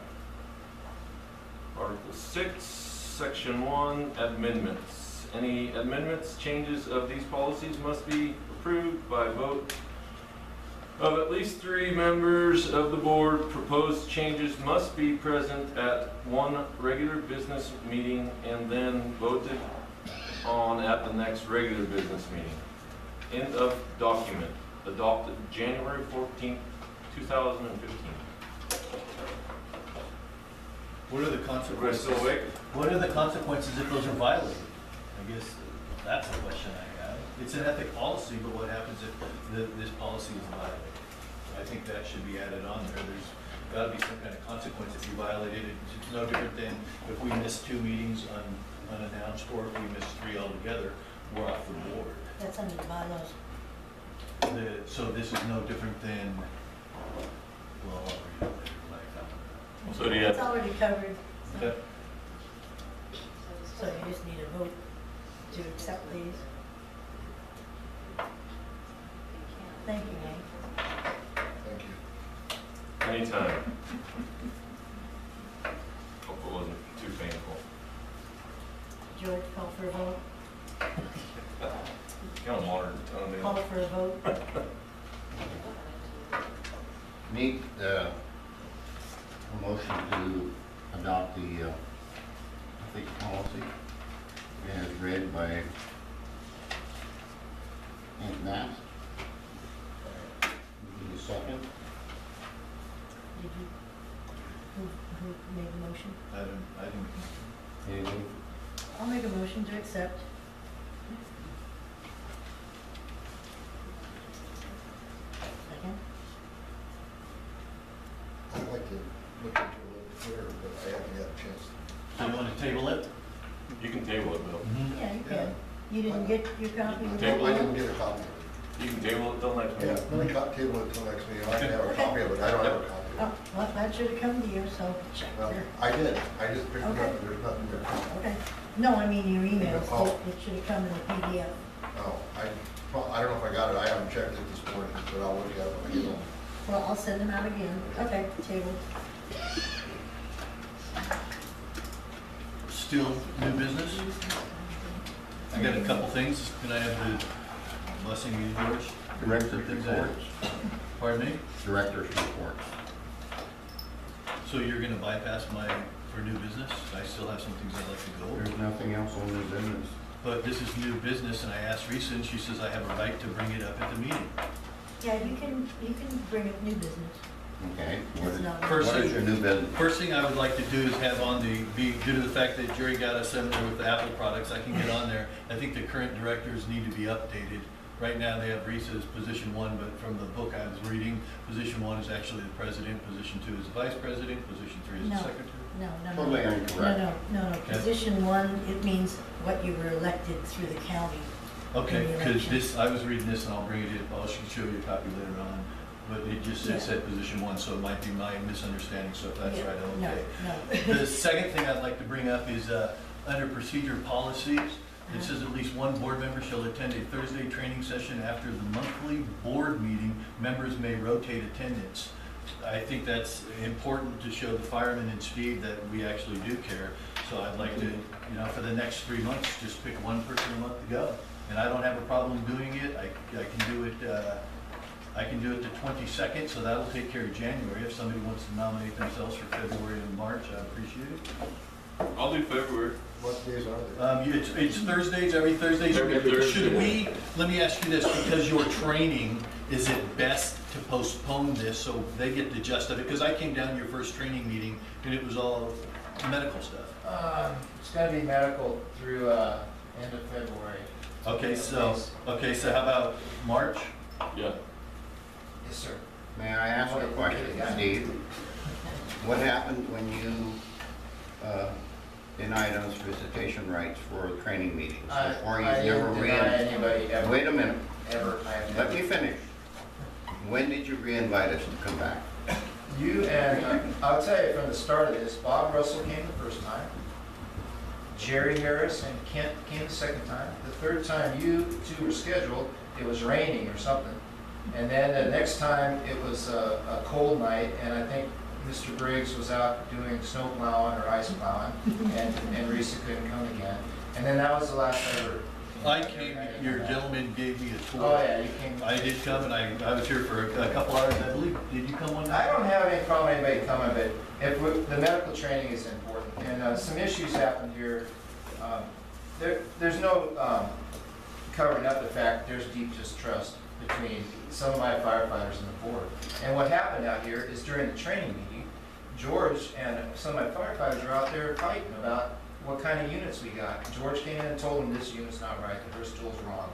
Article 6, Section 1, amendments. Any amendments, changes of these policies must be approved by vote of at least 3 members of the board. Proposed changes must be present at one regular business meeting and then voted on at the next regular business meeting. End of document. Adopted January 14th, 2015. What are the Everybody consequences? still awake? What are the consequences if those are violated? I guess that's the question I have. It's an ethic policy, but what happens if this policy is violated? I think that should be added on there. There's gotta be some kind of consequence if you violate it. It's no different than if we miss 2 meetings unannounced, or if we miss 3 altogether, we're off the board. That's under the bylaws. So this is no different than, well, I'll read it later when I come. So do you It's have, already covered, Okay. so you just need a vote to accept these. Thank you, Nate. Thank you. anytime. Hope it wasn't too painful. George, call for a vote. Kind of modern tone Call there. for a vote. Need a motion to adopt the ethics policy as read by Aunt Matt. Need a second? Did you, who made the motion? I didn't. Anything? I'll make a motion to accept. Second? I'd like to look into it a little bit further, but I haven't had a chance. So you want to table it? You can table it, Bill. Yeah, you can. You didn't get your copy of Table I it? didn't get a copy of it. You can table it till next Yeah, meeting. let me table it till next meeting. I can have a copy of it. I don't have a copy Oh, of it. well, that should have come to you, so check Well, there. I did. I just picked it Okay. up. There's nothing there. Okay. No, I mean your emails. Oh. It should have come in the PDF. Oh, well, I don't know if I got it. I haven't checked it this morning, but I'll look at it when I get home. Well, I'll send them out again. Okay, table. Still new business? I got a couple things. Can I have the blessing of you, George? Director's reports. Pardon me? Director's reports. So you're gonna bypass for new business? I still have some things I'd like to go over. There's nothing else on the business. But this is new business, and I asked Risa, and she says I have a right to bring it up at the meeting. Yeah, you can bring up new business. Okay. That's not- What is your new business? First thing I would like to do is have on due to the fact that Jerry got us in there with the Apple products, I can get on there. I think the current directors need to be updated. Right now, they have Risa's position 1, but from the book I was reading, position 1 is actually the president, position 2 is the vice president, position 3 is the No. secretary. No. Totally incorrect. No. Okay. Position 1, it means what you were elected through the county. Okay, In the because election. I was reading this, and I'll bring it in, I'll show you a copy later on, but it just said position 1, so it might be my misunderstanding, so if that's Yeah, right, I'm okay. No. The second thing I'd like to bring up is, under procedure policies, it says at least one board member shall attend a Thursday training session after the monthly board meeting. Members may rotate attendance. I think that's important to show the firemen and Steve that we actually do care. So I'd like to, for the next 3 months, just pick one person a month to go. And I don't have a problem doing it. I can do it, the 22nd, so that'll take care of January. If somebody wants to nominate themselves for February and March, I appreciate it. I'll do February. What days are they? It's Thursdays, every Thursday. Every Thursday. Should we, let me ask you this, because your training, is it best to postpone this so they get the gist of it? Because I came down to your first training meeting and it was all medical stuff. It's gotta be medical through, end of February. Okay, so how about March? Yeah. Yes, sir. May I ask a question, Steve? What happened when you in items visitation rights for training meetings, or I you've never didn't deny anybody ever. Wait a minute, Ever, I have let never. me finish. When did you re-invite us to come back? You and, I'll tell you from the start of this, Bob Russell came the first time. Jerry Harris and Kent came the second time. The third time you two were scheduled, it was raining or something. And then the next time, it was a cold night, and I think Mr. Briggs was out doing snow plowing or ice plowing, and Risa couldn't come again. And then that was the last I ever. I came, your gentleman gave me a tour. Oh, yeah, you came. I did come, and I was here for a couple hours, I believe. Did you come one night? I don't have any problem with anybody coming, but the medical training is important. And some issues happened here. There's no covering up the fact there's deep distrust between some of my firefighters and the board. And what happened out here is during the training meeting, George and some of my firefighters were out there fighting about what kind of units we got. George came in and told them this unit's not right, the first tool's wrong.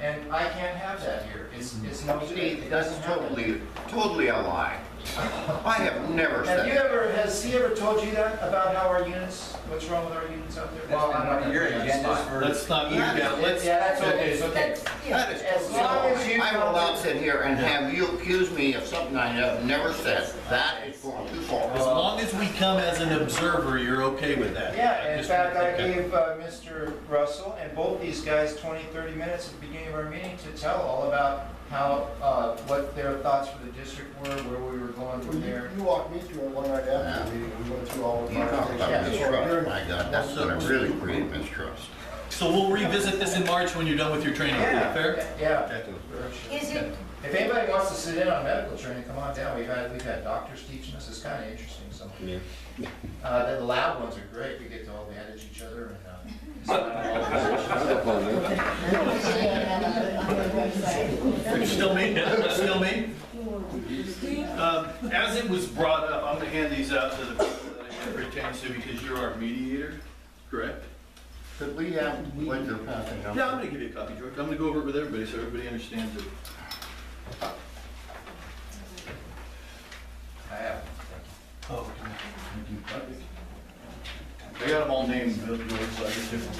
And I can't have that here. It's no good. It doesn't happen. Totally a lie. I have never said that. Has he ever told you that about how our units, what's wrong with our units out there? That's been one of your agendas for. Let's not, yeah, let's. Yeah, that's okay, it's okay. That is As long as you. I will not sit here and have you accuse me of something I have never said. That is going too far. As long as we come as an observer, you're okay with that? Yeah, in Just- fact, I okay. gave Mr. Russell and both these guys 20, 30 minutes at the beginning of our meeting to tell all about how, what their thoughts for the district were, where we were going from there. You walked me through it one night after the meeting, we went through all the You talk about conversations. mistrust, my God, that's gonna really create mistrust. So we'll revisit this in March when you're done with your training, is that fair? Yeah. Okay. Is it, If anybody wants to sit in on medical training, come on down. We've had doctors teaching us. It's kind of interesting. So the lab ones are great. We get to all manage each other and. Still me? Still me? As it was brought up, I'm gonna hand these out to the people that it pertains to because you're our mediator, correct? Could we have what you're passing out? Yeah, I'm gonna give you a copy, George. I'm gonna go over it with everybody so everybody understands it. I have. Oh, I got them all named, George, so I get different.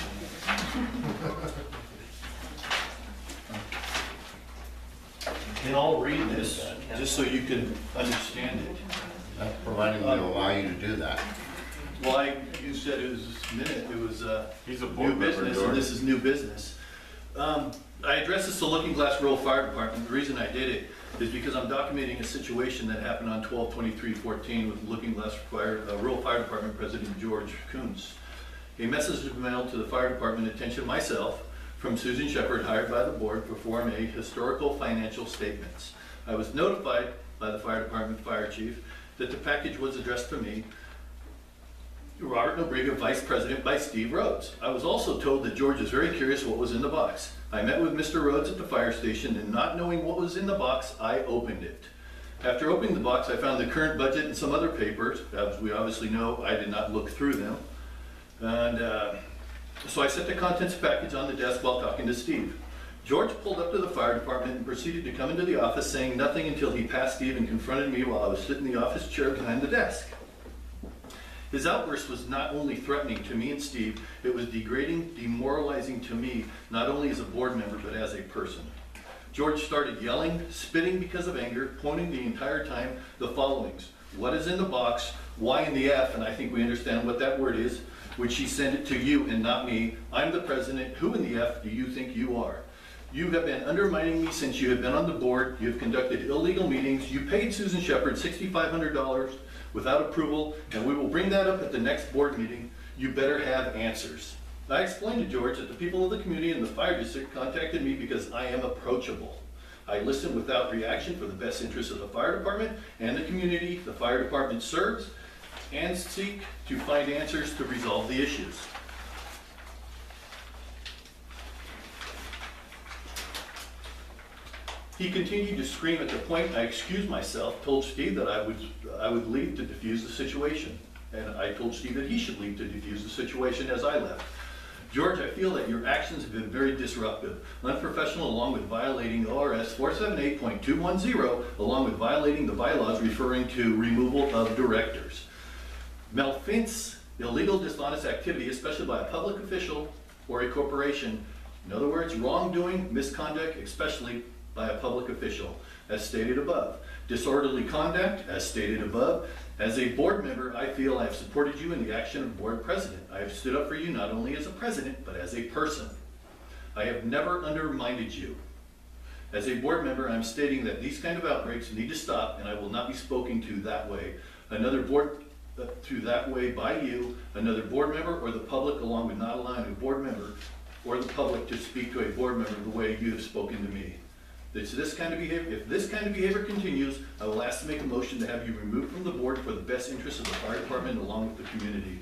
And I'll read this, just so you can understand it. That's providing we allow you to do that. Well, you said it was it was He's a new board member, business, and George. this is new business. I addressed this to Lookingglass Rural Fire Department. The reason I did it is because I'm documenting a situation that happened on 12/23/14 with Lookingglass Rural Fire Department President George Coons. A message was mailed to the fire department attention myself from Susan Shepard, hired by the board, to perform a historical financial statements. I was notified by the fire department fire chief that the package was addressed to me, Robert Nobrega, Vice President, by Steve Rhodes. I was also told that George is very curious what was in the box. I met with Mr. Rhodes at the fire station, and not knowing what was in the box, I opened it. After opening the box, I found the current budget and some other papers. As we obviously know, I did not look through them. And so I set the contents package on the desk while talking to Steve. George pulled up to the fire department and proceeded to come into the office, saying nothing until he passed Steve and confronted me while I was sitting in the office chair behind the desk. His outburst was not only threatening to me and Steve, it was degrading, demoralizing to me, not only as a board member, but as a person. George started yelling, spitting because of anger, pointing the entire time the followings: what is in the box, why in the F, and I think we understand what that word is, would she send it to you and not me? I'm the president, who in the F do you think you are? You have been undermining me since you have been on the board, you have conducted illegal meetings, you paid Susan Shepard $6,500 without approval, and we will bring that up at the next board meeting. You better have answers. I explained to George that the people of the community and the fire district contacted me because I am approachable. I listen without reaction for the best interests of the fire department and the community the fire department serves, and seek to find answers to resolve the issues. He continued to scream at the point I excused myself, told Steve that I would leave to defuse the situation. And I told Steve that he should leave to defuse the situation as I left. George, I feel that your actions have been very disruptive, unprofessional, along with violating ORS 478.210, along with violating the bylaws referring to removal of directors. Malfeasance illegal, dishonest activity, especially by a public official or a corporation. In other words, wrongdoing, misconduct, especially by a public official, as stated above. Disorderly conduct, as stated above. As a board member, I feel I have supported you in the action of board president. I have stood up for you not only as a president, but as a person. I have never undermined you. As a board member, I'm stating that these kind of outbreaks need to stop, and I will not be spoken to that way. Another board to that way by you, another board member, or the public, along with not allowing a board member or the public to speak to a board member the way you have spoken to me. It's this kind of behavior. If this kind of behavior continues, I will ask to make a motion to have you removed from the board for the best interest of the fire department along with the community.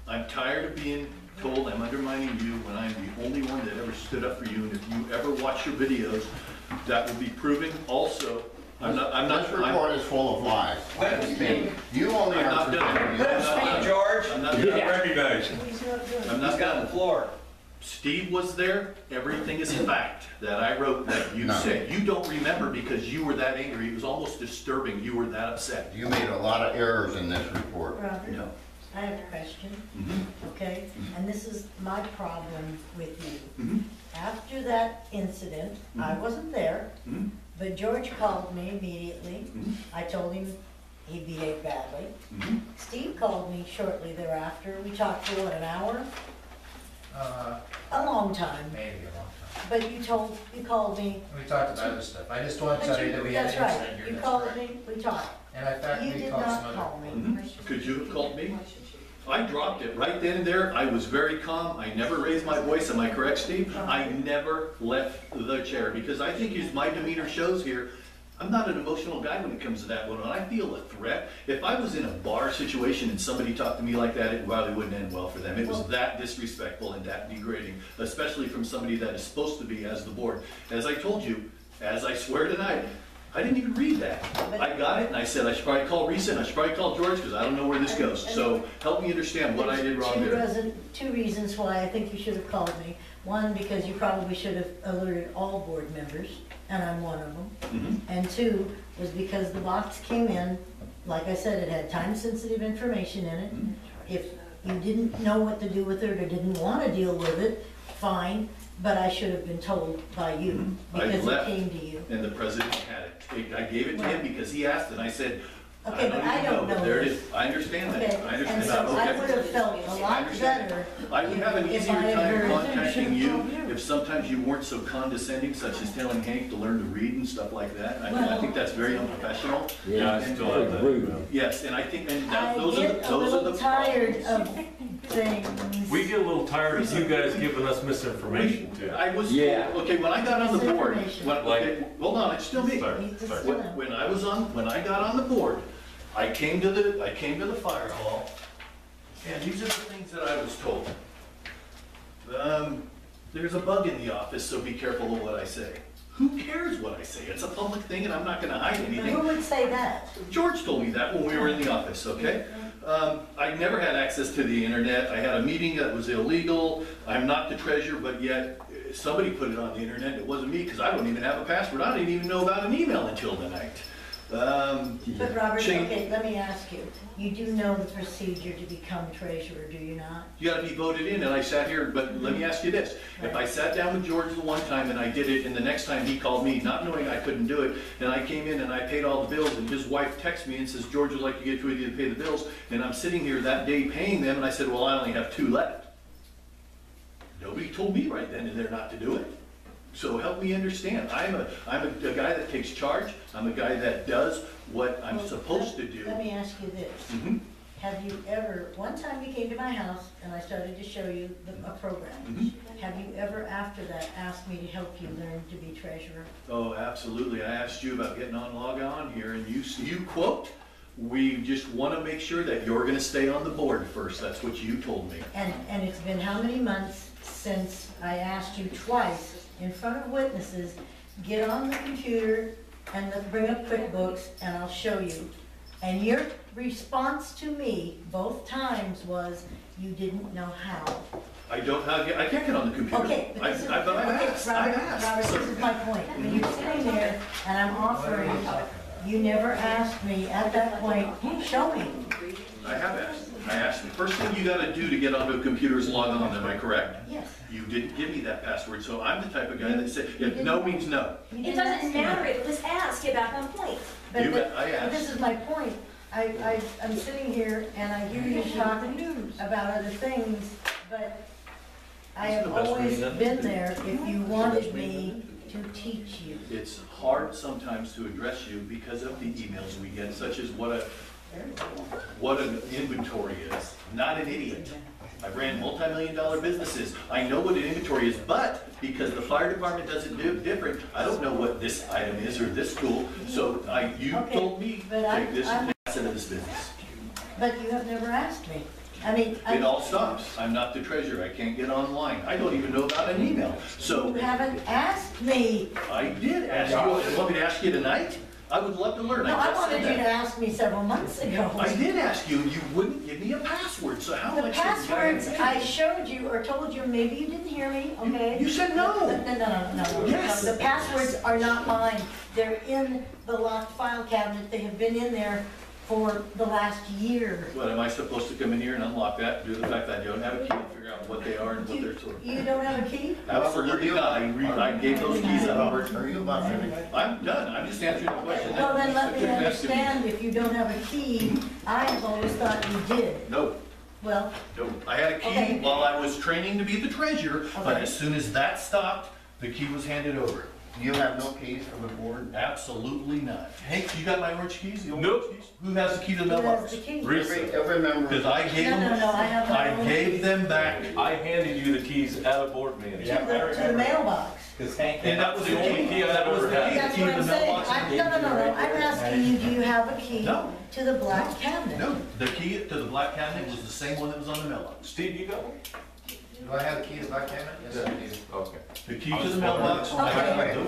I'm tired of being told I'm undermining you when I'm the only one that ever stood up for you, and if you ever watch your videos, that will be proven also. This report is full of lies. You only I'm are not done. pretending. I'm not done. George, I'm not Yeah, done. recognize. I'm not he's got the done. floor. Steve was there. Everything is fact that I wrote that you No. said. You don't remember because you were that angry. It was almost disturbing. You were that upset. You made a lot of errors in this report. Robert, No. I have a question, Mhm. okay? And this is my problem with you. Mhm. After that incident, I wasn't there, Mhm. but George called me immediately. Mhm. I told him he behaved badly. Mhm. Steve called me shortly thereafter. We talked for what, an hour? Uh, A long time. maybe a long time. But you called me. We talked about other stuff. I just want to But tell you that we had an that's right. incident here. You that's called correct. me, we talked. And in fact, You we did called some not other. call me. Mhm. Could you have called me? I dropped it right then and there. I was very calm. I never raised my voice. Am I correct, Steve? I never left the chair because I think as my demeanor shows here, I'm not an emotional guy when it comes to that one. When I feel a threat, if I was in a bar situation and somebody talked to me like that, it probably wouldn't end well for them. It was that disrespectful and that degrading, especially from somebody that is supposed to be as the board. As I told you, as I swear tonight, I didn't even read that. I got it and I said I should probably call Risa and I should probably call George because I don't know where this goes. So help me understand what I did wrong there. Two reasons why I think you should have called me. One, because you probably should have alerted all board members, and I'm one of them. Mhm. And two, was because the box came in, like I said, it had time-sensitive information in it. Mhm. If you didn't know what to do with it or didn't want to deal with it, fine, but I should have been told by you, Mhm. I because it left. came to you. And the president had it. I gave it to him because he asked and I said, Okay, but I don't know but there it this. is. I understand that. Okay, I and understand so that. I Okay. would have felt a I lot understand. better. I would have an if easier I had time heard- contacting you if sometimes you weren't so condescending, such as telling Hank to learn to read and stuff like that. I think that's very unprofessional. Yeah, I still have that. Rude. Yes, and I think, and I those are get a those are the little tired problems. of things. We get a little tired of you guys giving us misinformation too. I was, Yeah. okay, when I got on the board, Misinformation. okay, hold on, it's still me. Sorry, Need to sorry. sit down. When I got on the board, I came to the fire hall, and these are the things that I was told. There's a bug in the office, so be careful of what I say. Who cares what I say? It's a public thing and I'm not gonna hide But anything. who would say that? George told me that when we were in the office, okay? I never had access to the internet. I had a meeting that was illegal. I'm not the treasurer, but yet somebody put it on the internet. It wasn't me because I don't even have a password. I didn't even know about an email until tonight. But Robert, Shane- okay, let me ask you, you do know the procedure to become treasurer, do you not? You gotta be voted in, and I sat here, but let me ask you this. If I sat down with George the one time and I did it, and the next time he called me, not knowing I couldn't do it, and I came in and I paid all the bills, and his wife texts me and says, George would like to get with you to pay the bills, and I'm sitting here that day paying them, and I said, well, I only have 2 left. Nobody told me right then and there not to do it. So help me understand. I'm a guy that takes charge. I'm a guy that does what I'm Well, supposed to do. Let me ask you this. Mhm. Have you ever, one time you came to my house and I started to show you a program. Mhm. Have you ever after that asked me to help you learn to be treasurer? Oh, absolutely. I asked you about getting on log on here, and you quote, we just want to make sure that you're going to stay on the board first. That's what you told me. And it's been how many months since I asked you twice in front of witnesses, get on the computer and bring up QuickBooks and I'll show you. And your response to me both times was, you didn't know how. I can't get on the computer. Okay, but this is, I've okay, asked. Robert, this is my point. When you're sitting there and I'm offering, you never asked me at that point, show me. I have asked. I asked you, first thing you gotta do to get onto a computer is log on, am I correct? Yes. You didn't give me that password, so I'm the type of guy that said, yeah, no means no. It doesn't matter, it was asked, get back on point. But You bet, I but this asked. is my point. I'm sitting here and I hear you talk about other things, but I have always been there if you wanted me to teach you. It's hard sometimes to address you because of the emails we get, such as what an inventory is. I'm not an idiot. I've ran multi-million-dollar businesses. I know what an inventory is, but because the fire department doesn't do different, I don't know what this item is or this tool. So you Okay, told me, but take this and pass it of this business. But you have never asked me. I mean, It all stops. I'm not the treasurer. I can't get online. I don't even know about an email. you So haven't asked me. I did ask you. You want me to ask you tonight? I would love to learn. No, I just said wanted you that. to ask me several months ago. I did ask you, and you wouldn't give me a password, so how The much? passwords I showed you or told you, maybe you didn't hear me, okay? You said no. No. Yes. The passwords are not mine. They're in the locked file cabinet. They have been in there for the last year. What, am I supposed to come in here and unlock that due to the fact that I don't have a key and figure out what they are and what they're sort of? You don't have a key? Absolutely not. I gave those keys up. Robert, are you about finished? I'm done. I'm just answering the question. Well, then let me understand, if you don't have a key, I have always thought you did. No, Well, no. I had a key Okay. while I was training to be the treasurer, but Okay. as soon as that stopped, the key was handed over. You have no keys for the board? Absolutely not. Hank, you got my orange keys? The old Nope. orange keys? Who has the key to the who has mailbox? the key? Every member. Because I gave No, them, I have my I own gave keys. them back. I handed you the keys at a board meeting. To the mailbox. Because Hank. And that was the only key I That was ever the had. key. That's Key what to I'm the saying. mailbox. No. I'm asking you, do you have a key No. to the black cabinet? No, the key to the black cabinet was the same one that was on the mailbox. Steve, you got one? Do I have a key to the back cabinet? Yes, I do. Okay. The key to the mailbox. Okay,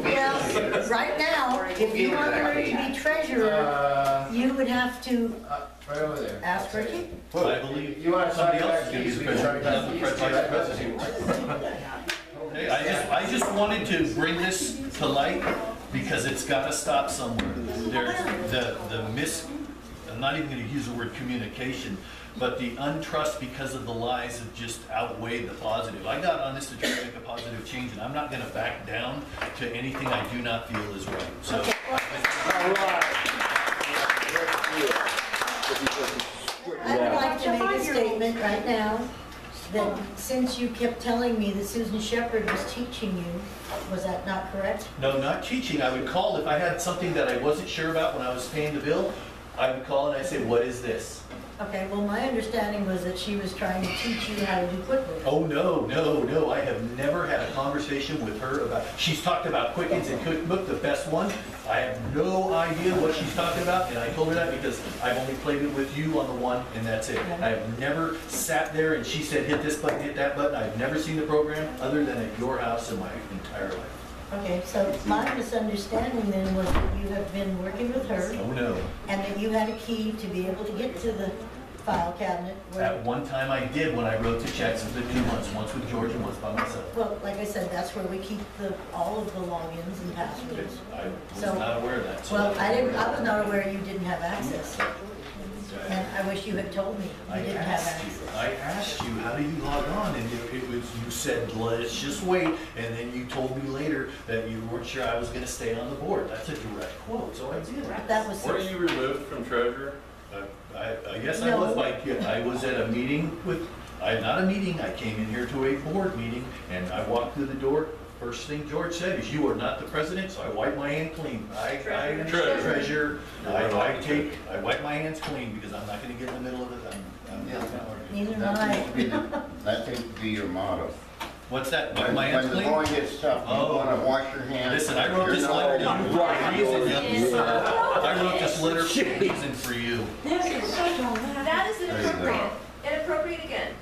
well, right now, if you want her to be treasurer, you would have to Right over there. ask for a key. I believe You want to somebody sign else back is keys, we going can to be sign the back president. keys. Hey, I just wanted to bring this to light because it's got to stop somewhere. There's I'm not even going to use the word communication, but the untrust because of the lies have just outweighed the positive. I got on this to try to make a positive change, and I'm not going to back down to anything I do not feel is right. So. I would like to make a statement right now that since you kept telling me that Susan Shepherd was teaching you, was that not correct? No, not teaching. I would call if I had something that I wasn't sure about when I was paying the bill. I would call and I'd say, what is this? Okay, well, my understanding was that she was trying to teach you how to do QuickBooks. Oh, no. I have never had a conversation with her about, she's talked about Quickens and Cookbook, the best one. I have no idea what she's talking about, and I told her that because I've only played it with you on the one, and that's it. I have never sat there and she said, hit this button, hit that button. I've never seen the program other than at your house in my entire life. Okay, so my misunderstanding then was that you have been working with her Oh, no. and that you had a key to be able to get to the file cabinet where, At one time I did when I wrote the checks for the 2 months, once with George and once by myself. well, like I said, that's where we keep all of the logins and passwords. I was So- not aware of that. so Well, that's- I was not aware you didn't have access. And I wish you had told me I you didn't have asked you, access. how do you log on? And it was, you said, let's just wait. And then you told me later that you weren't sure I was gonna stay on the board. That's a direct quote, so I did. That was, Were you removed from treasurer? I guess I was like, I was at a meeting with, not a meeting, I came in here to a board meeting and I walked through the door. First thing George said is, you are not the president, so I wipe my hand clean. I am the treasurer. I wipe my hands clean because I'm not gonna get in the middle of it. I'm not gonna argue. neither am I. That seems to be your motto. What's that? Wipe When my hands when the clean? going gets tough, you Oh. wanna wash your hands. Listen, I wrote You're this not- letter to you for a reason. Yeah. I wrote this letter for a reason for you. That is There you go. inappropriate. Inappropriate again.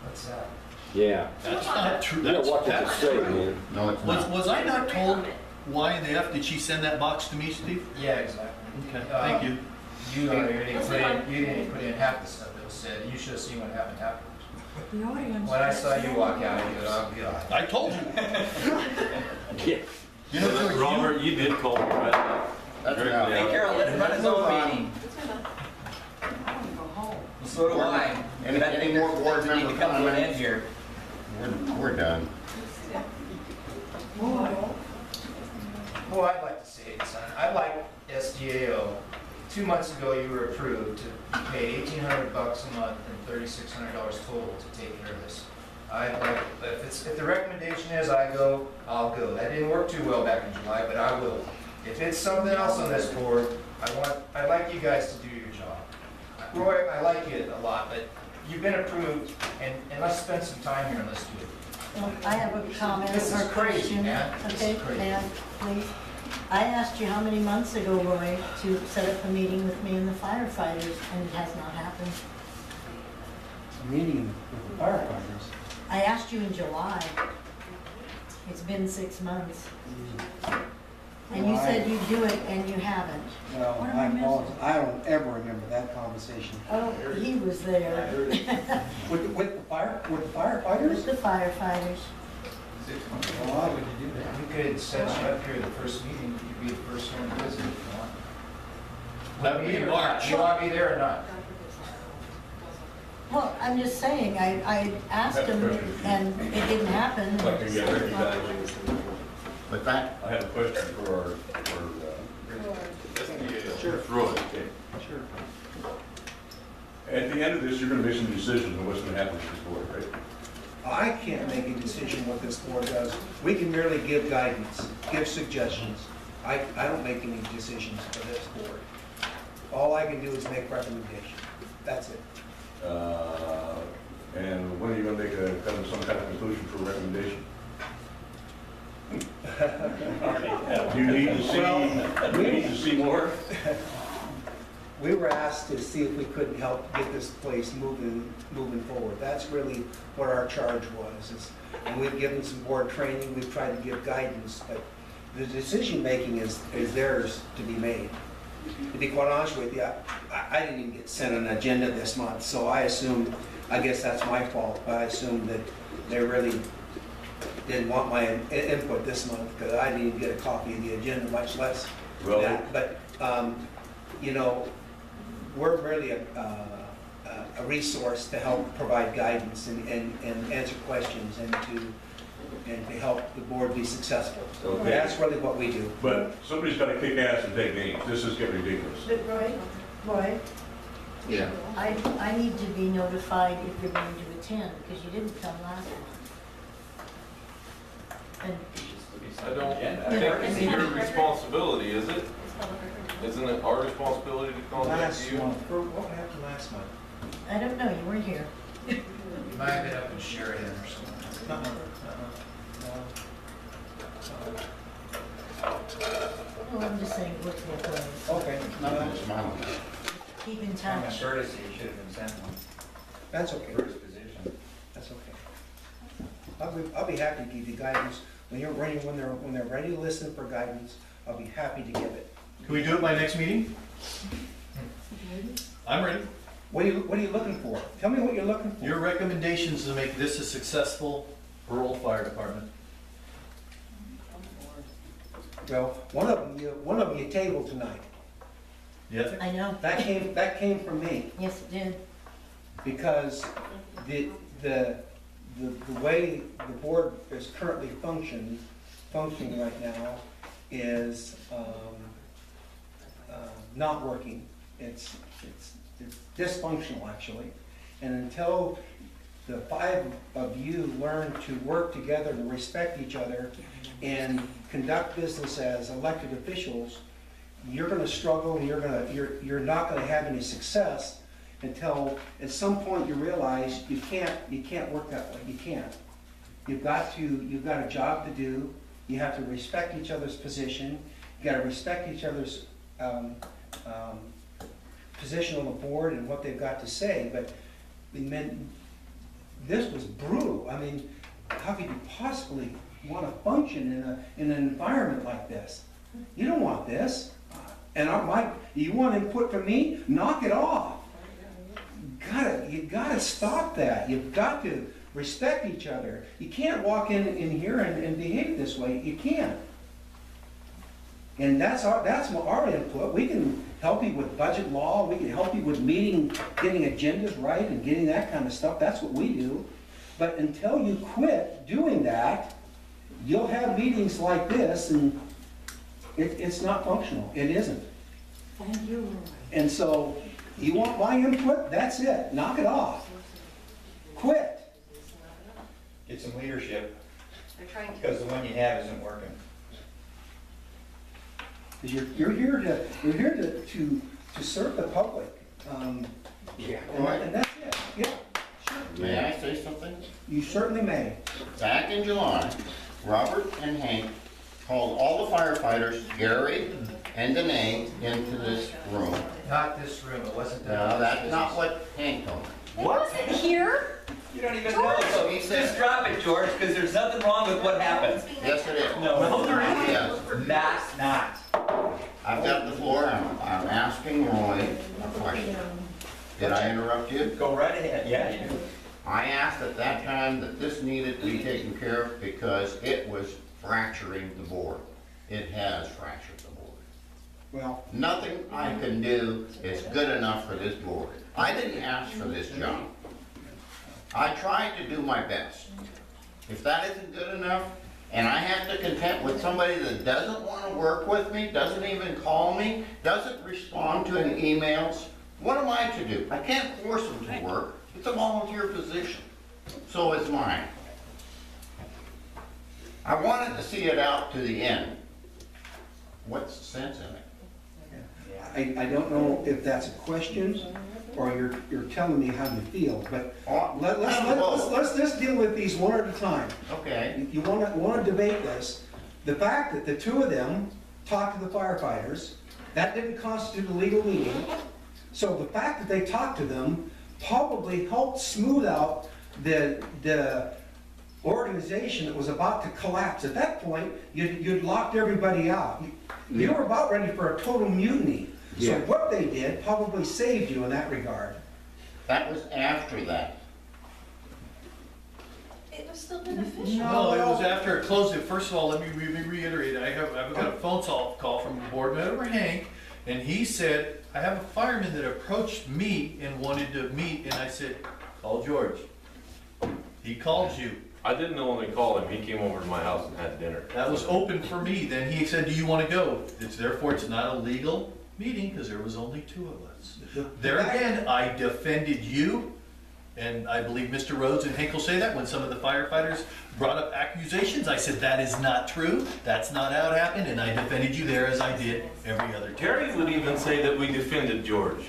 What's that? Yeah. That's not true. You gotta watch what you That's say, true. man. No, it's not. Was I not told why in the F did she send that box to me, Steve? Yeah, exactly. Okay, thank you. You didn't put in half the stuff that was said. You should have seen what happened afterwards. When I saw you walk out, I go, oh, God. I told you. Yeah. You know, George, Robert, you did call me right. That's Directly now. out. Carol, let him run his own meeting. Let's move on. So do I. Any- But I any think more there's board things that need to member come to an comments? end here. We're done. Well, I'd like to say it, son. I like SDAO. 2 months ago, you were approved to pay $1,800 a month and $3,600 total to take care of this. I'd like, if the recommendation is I go, I'll go. That didn't work too well back in July, but I will. If it's something else on this board, I'd like you guys to do your job. Roy, I like you a lot, but you've been approved, and let's spend some time here and let's do it. Well, I have a comment This is or crazy, question. man. This is Okay, crazy. may I, please? I asked you how many months ago, Roy, to set up a meeting with me and the firefighters, and it has not happened. Meeting with the firefighters. I asked you in July. It's been 6 months. And you said you'd do it, and you haven't. Well, What am I missing? I don't ever remember that conversation. Oh, he was there. With the firefighters? With the firefighters. Why would you do that? We could set you up here the first meeting, you could be the first one to visit if you want. That would be in March. You want me there or not? Well, I'm just saying, I asked him, and it didn't happen. Like to get recognized. With that, I have a question for our, Sure. Roy. Okay. Sure. At the end of this, you're gonna make some decisions on what's gonna happen with this board, right? I can't make a decision what this board does. We can merely give guidance, give suggestions. I don't make any decisions for this board. All I can do is make recommendations. That's it. And when are you gonna make come to some kind of conclusion for a recommendation? Do you need to see, do you need to see more? We were asked to see if we couldn't help get this place moving forward. That's really what our charge was. And we've given some board training, we've tried to give guidance, but the decision-making is theirs to be made. To be quite honest with you, I didn't even get sent an agenda this month, so I assumed, I guess that's my fault, but I assumed that they really didn't want my input this month, because I didn't even get a copy of the agenda, much less Well, that. But, you know, we're really a resource to help provide guidance and answer questions and to help the board be successful. Okay. That's really what we do. But somebody's gotta kick ass and take names. This is getting ridiculous. But Roy, yeah. I need to be notified if you're going to attend, because you didn't come last month. And I don't Yeah. think it's your responsibility, is it? Isn't it our responsibility to contact Last you? month, what happened last month? I don't know, you weren't here. You might have been up in Sheridan or something. Well, I'm just saying, what's the place? Okay, Nothing is mine. Keep in Common touch. courtesy, you should have been sent one that's okay, for his position. that's okay. I'll be happy to give you guidance. When they're ready to listen for guidance, I'll be happy to give it. Can we do it by next meeting? I'm ready. What are you looking for? Tell me what you're looking for. Your recommendations to make this a successful rural fire department. Well, one of them you tabled tonight. Yes? I know, That came from me, yes, it did. because the way the board is currently functioning right now is not working. It's dysfunctional, actually. And until the 5 of you learn to work together and respect each other and conduct business as elected officials, you're going to struggle and you're not going to have any success until at some point you realize you can't work that way. You can't. You've got a job to do. You have to respect each other's position. You got to respect each other's position on the board and what they've got to say. But this was brutal. I mean, how could you possibly want to function in an environment like this? You don't want this. And you want input from me? Knock it off. You gotta stop that. You've got to respect each other. You can't walk in here and behave this way. You can't. And that's our input. We can help you with budget law, we can help you with getting agendas right and getting that kind of stuff. That's what we do. But until you quit doing that, you'll have meetings like this and it's not functional. It isn't. Thank you, Roy. And so, you want my input? That's it. Knock it off. Quit. Get some leadership, They're trying to. because the one you have isn't working. Because you're here to serve the public. Yeah. And that's it. Yeah, sure. May I say something? You certainly may. Back in July, Robert and Hank called all the firefighters, Gary and Danae, into this room. Not this room, it wasn't No, done. that's not what Hank told me. It wasn't here. You don't even know, so He said- just drop it, George, because there's nothing wrong with what happened. Yes, it is. No, there isn't. Yes. Not. I've got the floor, I'm asking Roy a question. Did I interrupt you? Go right ahead, yeah, you do. I asked at that time that this needed to be taken care of because it was fracturing the board. It has fractured the board. Well, Nothing I can do is good enough for this board. I didn't ask for this job. I tried to do my best. If that isn't good enough, and I have to contend with somebody that doesn't want to work with me, doesn't even call me, doesn't respond to any emails, what am I to do? I can't force them to work. It's a volunteer position. So is mine. I wanted to see it out to the end. What's the sense in it? I don't know if that's a question or you're telling me how you feel, but let's deal with these one at a time. Okay. You want to debate this. The fact that the two of them talked to the firefighters, that didn't constitute a legal meeting. So the fact that they talked to them probably helped smooth out the organization that was about to collapse. At that point, you'd locked everybody out. You were about ready for a total mutiny. So Yeah. what they did probably saved you in that regard. That was after that. It was still beneficial. No, it was after it closed. First of all, let me reiterate, I've got a phone call from the board member, Hank, and he said, I have a fireman that approached me and wanted to meet, and I said, call George. He called you. I didn't only call him, he came over to my house and had dinner. That was open for me. Then he said, do you want to go? Therefore, it's not a legal meeting because there was only two of us. There again, I defended you, and I believe Mr. Rhodes and Hank will say that when some of the firefighters brought up accusations, I said, that is not true. That's not how it happened, and I defended you there as I did every other time. Terry would even say that we defended George.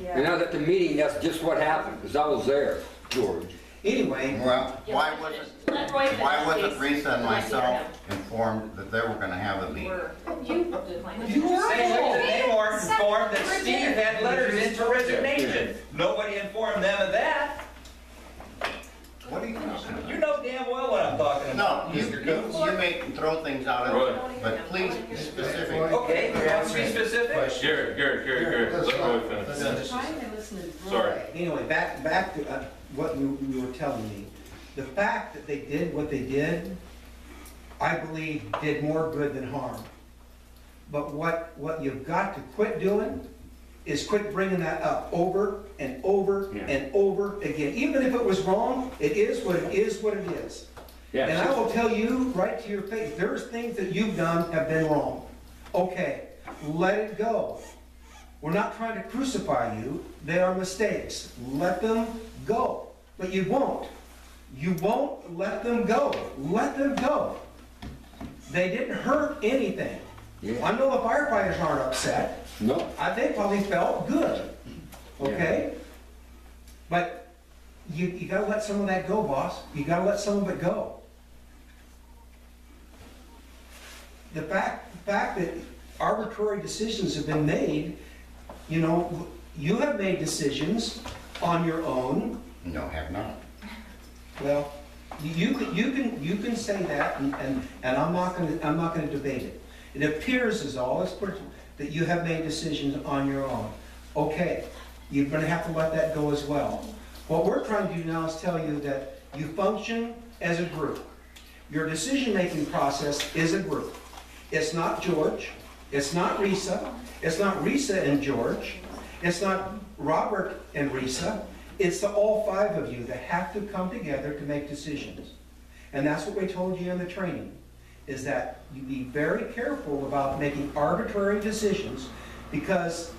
And now at the meeting, that's just what happened, because I was there, George. Anyway, Well, Yeah, why let wasn't, let Roy finish, why wasn't please. Risa and Let me hear myself him. informed that they were gonna have a meeting? They weren't informed that Steve had letters into resignation. Nobody informed them of that. What are you talking about? You know damn well what I'm talking No, about, you, Mr. Coops. you make and throw things out Roy. of it, but please be specific. Okay, you want to be specific? Gary, let Roy finish. Sorry. anyway, back to what you were telling me. The fact that they did what they did, I believe, did more good than harm. But what you've got to quit doing is quit bringing that up over and over and over again. Even if it was wrong, it is what it is what it is. Yeah, And I will tell you right to your face, there's things that you've done have been wrong. Okay, let it go. We're not trying to crucify you. They are mistakes. Let them go. But you won't. You won't let them go. Let them go. They didn't hurt anything. Yeah. I know the firefighters aren't upset. No. They probably felt good. Okay? But you gotta let some of that go, boss. You gotta let some of it go. The fact that arbitrary decisions have been made, you know, you have made decisions on your own. No, have not. Well, you can say that, and I'm not gonna debate it. It appears as all this that you have made decisions on your own. Okay, you're gonna have to let that go as well. What we're trying to do now is tell you that you function as a group. Your decision-making process is a group. It's not George, It's not Risa. It's not Risa and George. It's not Robert and Risa. It's the all five of you that have to come together to make decisions. And that's what we told you in the training, is that you be very careful about making arbitrary decisions, because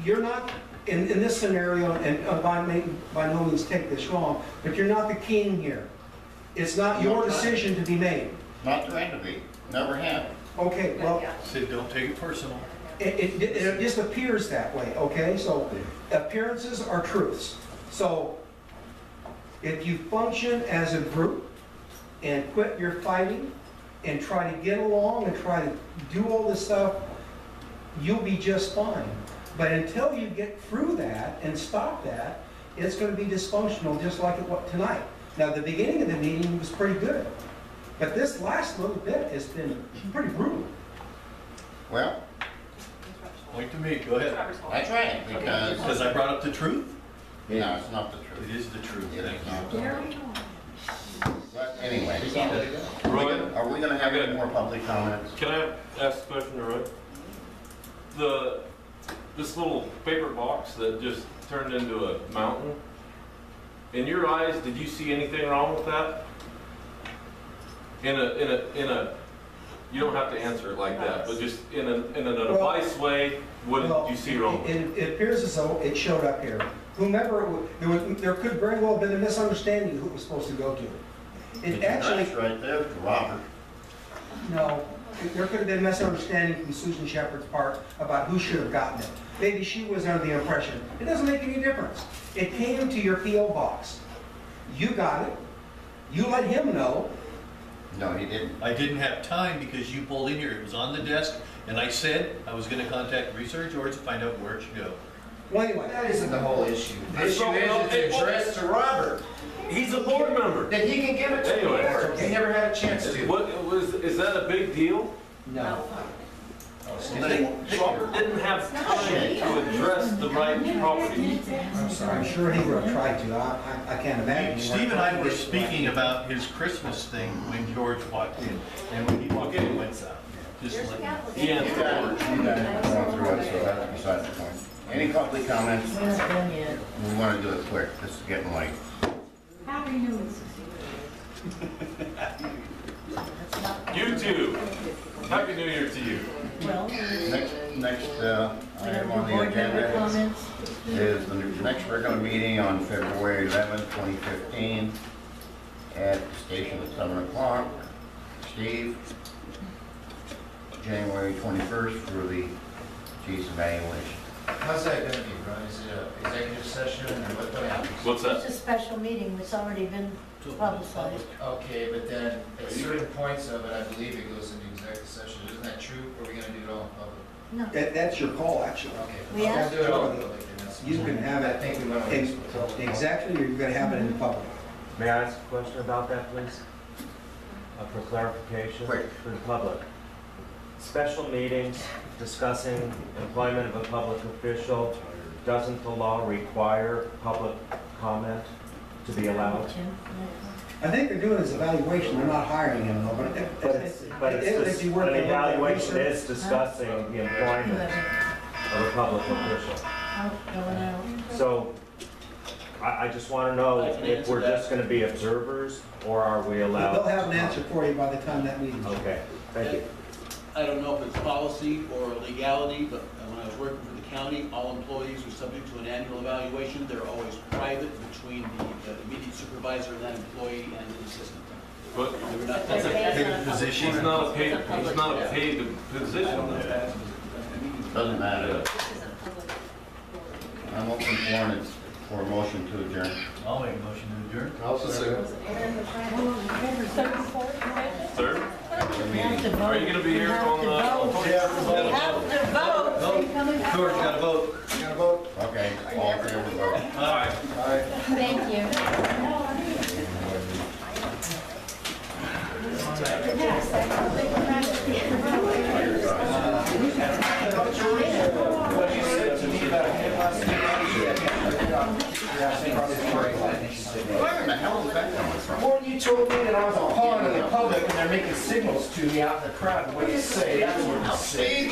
you're not, in this scenario, and by no means take this wrong, but you're not the king here. It's not your decision to be made. Not trying to be, never have. Okay, well, Sid, don't take it personal. it just appears that way, okay? So appearances are truths. So if you function as a group and quit your fighting and try to get along and try to do all this stuff, you'll be just fine. But until you get through that and stop that, it's going to be dysfunctional just like it was tonight. Now, the beginning of the meeting was pretty good, but this last little bit has been pretty brutal. Well, Point to me, go ahead. that's right, Because I brought up the truth? no, it's not the truth. It is the truth. It is not. Gary? But anyway, Roy, are we gonna have any more public comments? can I ask a question to Roy? This little paper box that just turned into a mountain, in your eyes, did you see anything wrong with that? In a, you don't have to answer it like that, but just in an advice way, what did you see wrong with it? It appears as though it showed up here. Whomever, there could very well have been a misunderstanding who it was supposed to go to. It actually, That's right there, to Robert. no, there could have been a misunderstanding from Susan Shepherd's part about who should have gotten it. Maybe she was under the impression. It doesn't make any difference. It came to your P.O. box. You got it. You let him know. No, he didn't. I didn't have time because you pulled in here. It was on the desk, and I said I was going to contact Risa or George to find out where it should go. Well, anyway. That isn't the whole issue. The issue is it's addressed to Robert. He's a board member. Then he can give it to the Anyway. board. He never had a chance to. Is that a big deal? No. Robert didn't have time to address the right property. I'm sorry. I'm sure he would have tried to. I can't imagine. Steve and I were speaking about his Christmas thing when George walked in, and when he walked in, he went south. Just There's let the you know. application. You guys are going through it, so that's beside the point. Any public comments? We're not done yet. We wanna do it quick, this is getting late. Happy New Year. You too. Happy New Year to you. Well, Next we item have on the board member agenda comments. is the next regular meeting on February 11th, 2015 at the station at 7 o'clock. Steve, January 21st for the chief's evaluation. How's that gonna be, Ron? Is it an executive session or what happens? What's It's that? a special meeting that's already been publicized. Okay, but then at certain points of it, I believe it goes into executive session. Isn't that true? Or are we gonna do it all in public? No. That's your call, actually. Okay. We I'll asked do it all in you. public. then that's- You can have I it think we went over this before. exactly, or you're going to have it in public. May I ask a question about that, please? For clarification Quick. for the public. Special meetings discussing employment of a public official, doesn't the law require public comment to be allowed? I think they're doing this evaluation, they're not hiring him, though, But it's if you were an to look at evaluation research- is discussing the employment of a public official. Out, going out. So I just want to know if we're just going to be observers or are we allowed? They'll have an answer for you by the time that meeting's over. Okay, thank you. I don't know if it's policy or legality, but when I was working for the county, all employees are subject to an annual evaluation. They're always private between the immediate supervisor and that employee and the assistant. But They're not that's a public. paid position. He's not a paid position. Doesn't matter. I'm open for a motion to adjourn. I'll make a motion to adjourn. Sir, The We have meeting. to vote. are you gonna be We here have on to the? vote. We have to vote. George, got to vote. You gotta vote? Okay, all in favor, vote. All right. Thank you. What you said to me about him last night, Where in the hell is that going? Well, you told me that I was a pawn in the public and they're making signals to me out in the crowd. What do you say? That's what you say.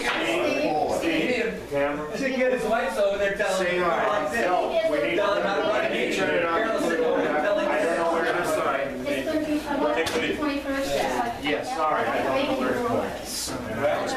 Camera. Should get his wife's over there telling him, like this. Telling him how to run a meeting. Carol's sitting over there telling him. I'm sorry. It's 21st. Yes, sorry. I don't know where it was. Well,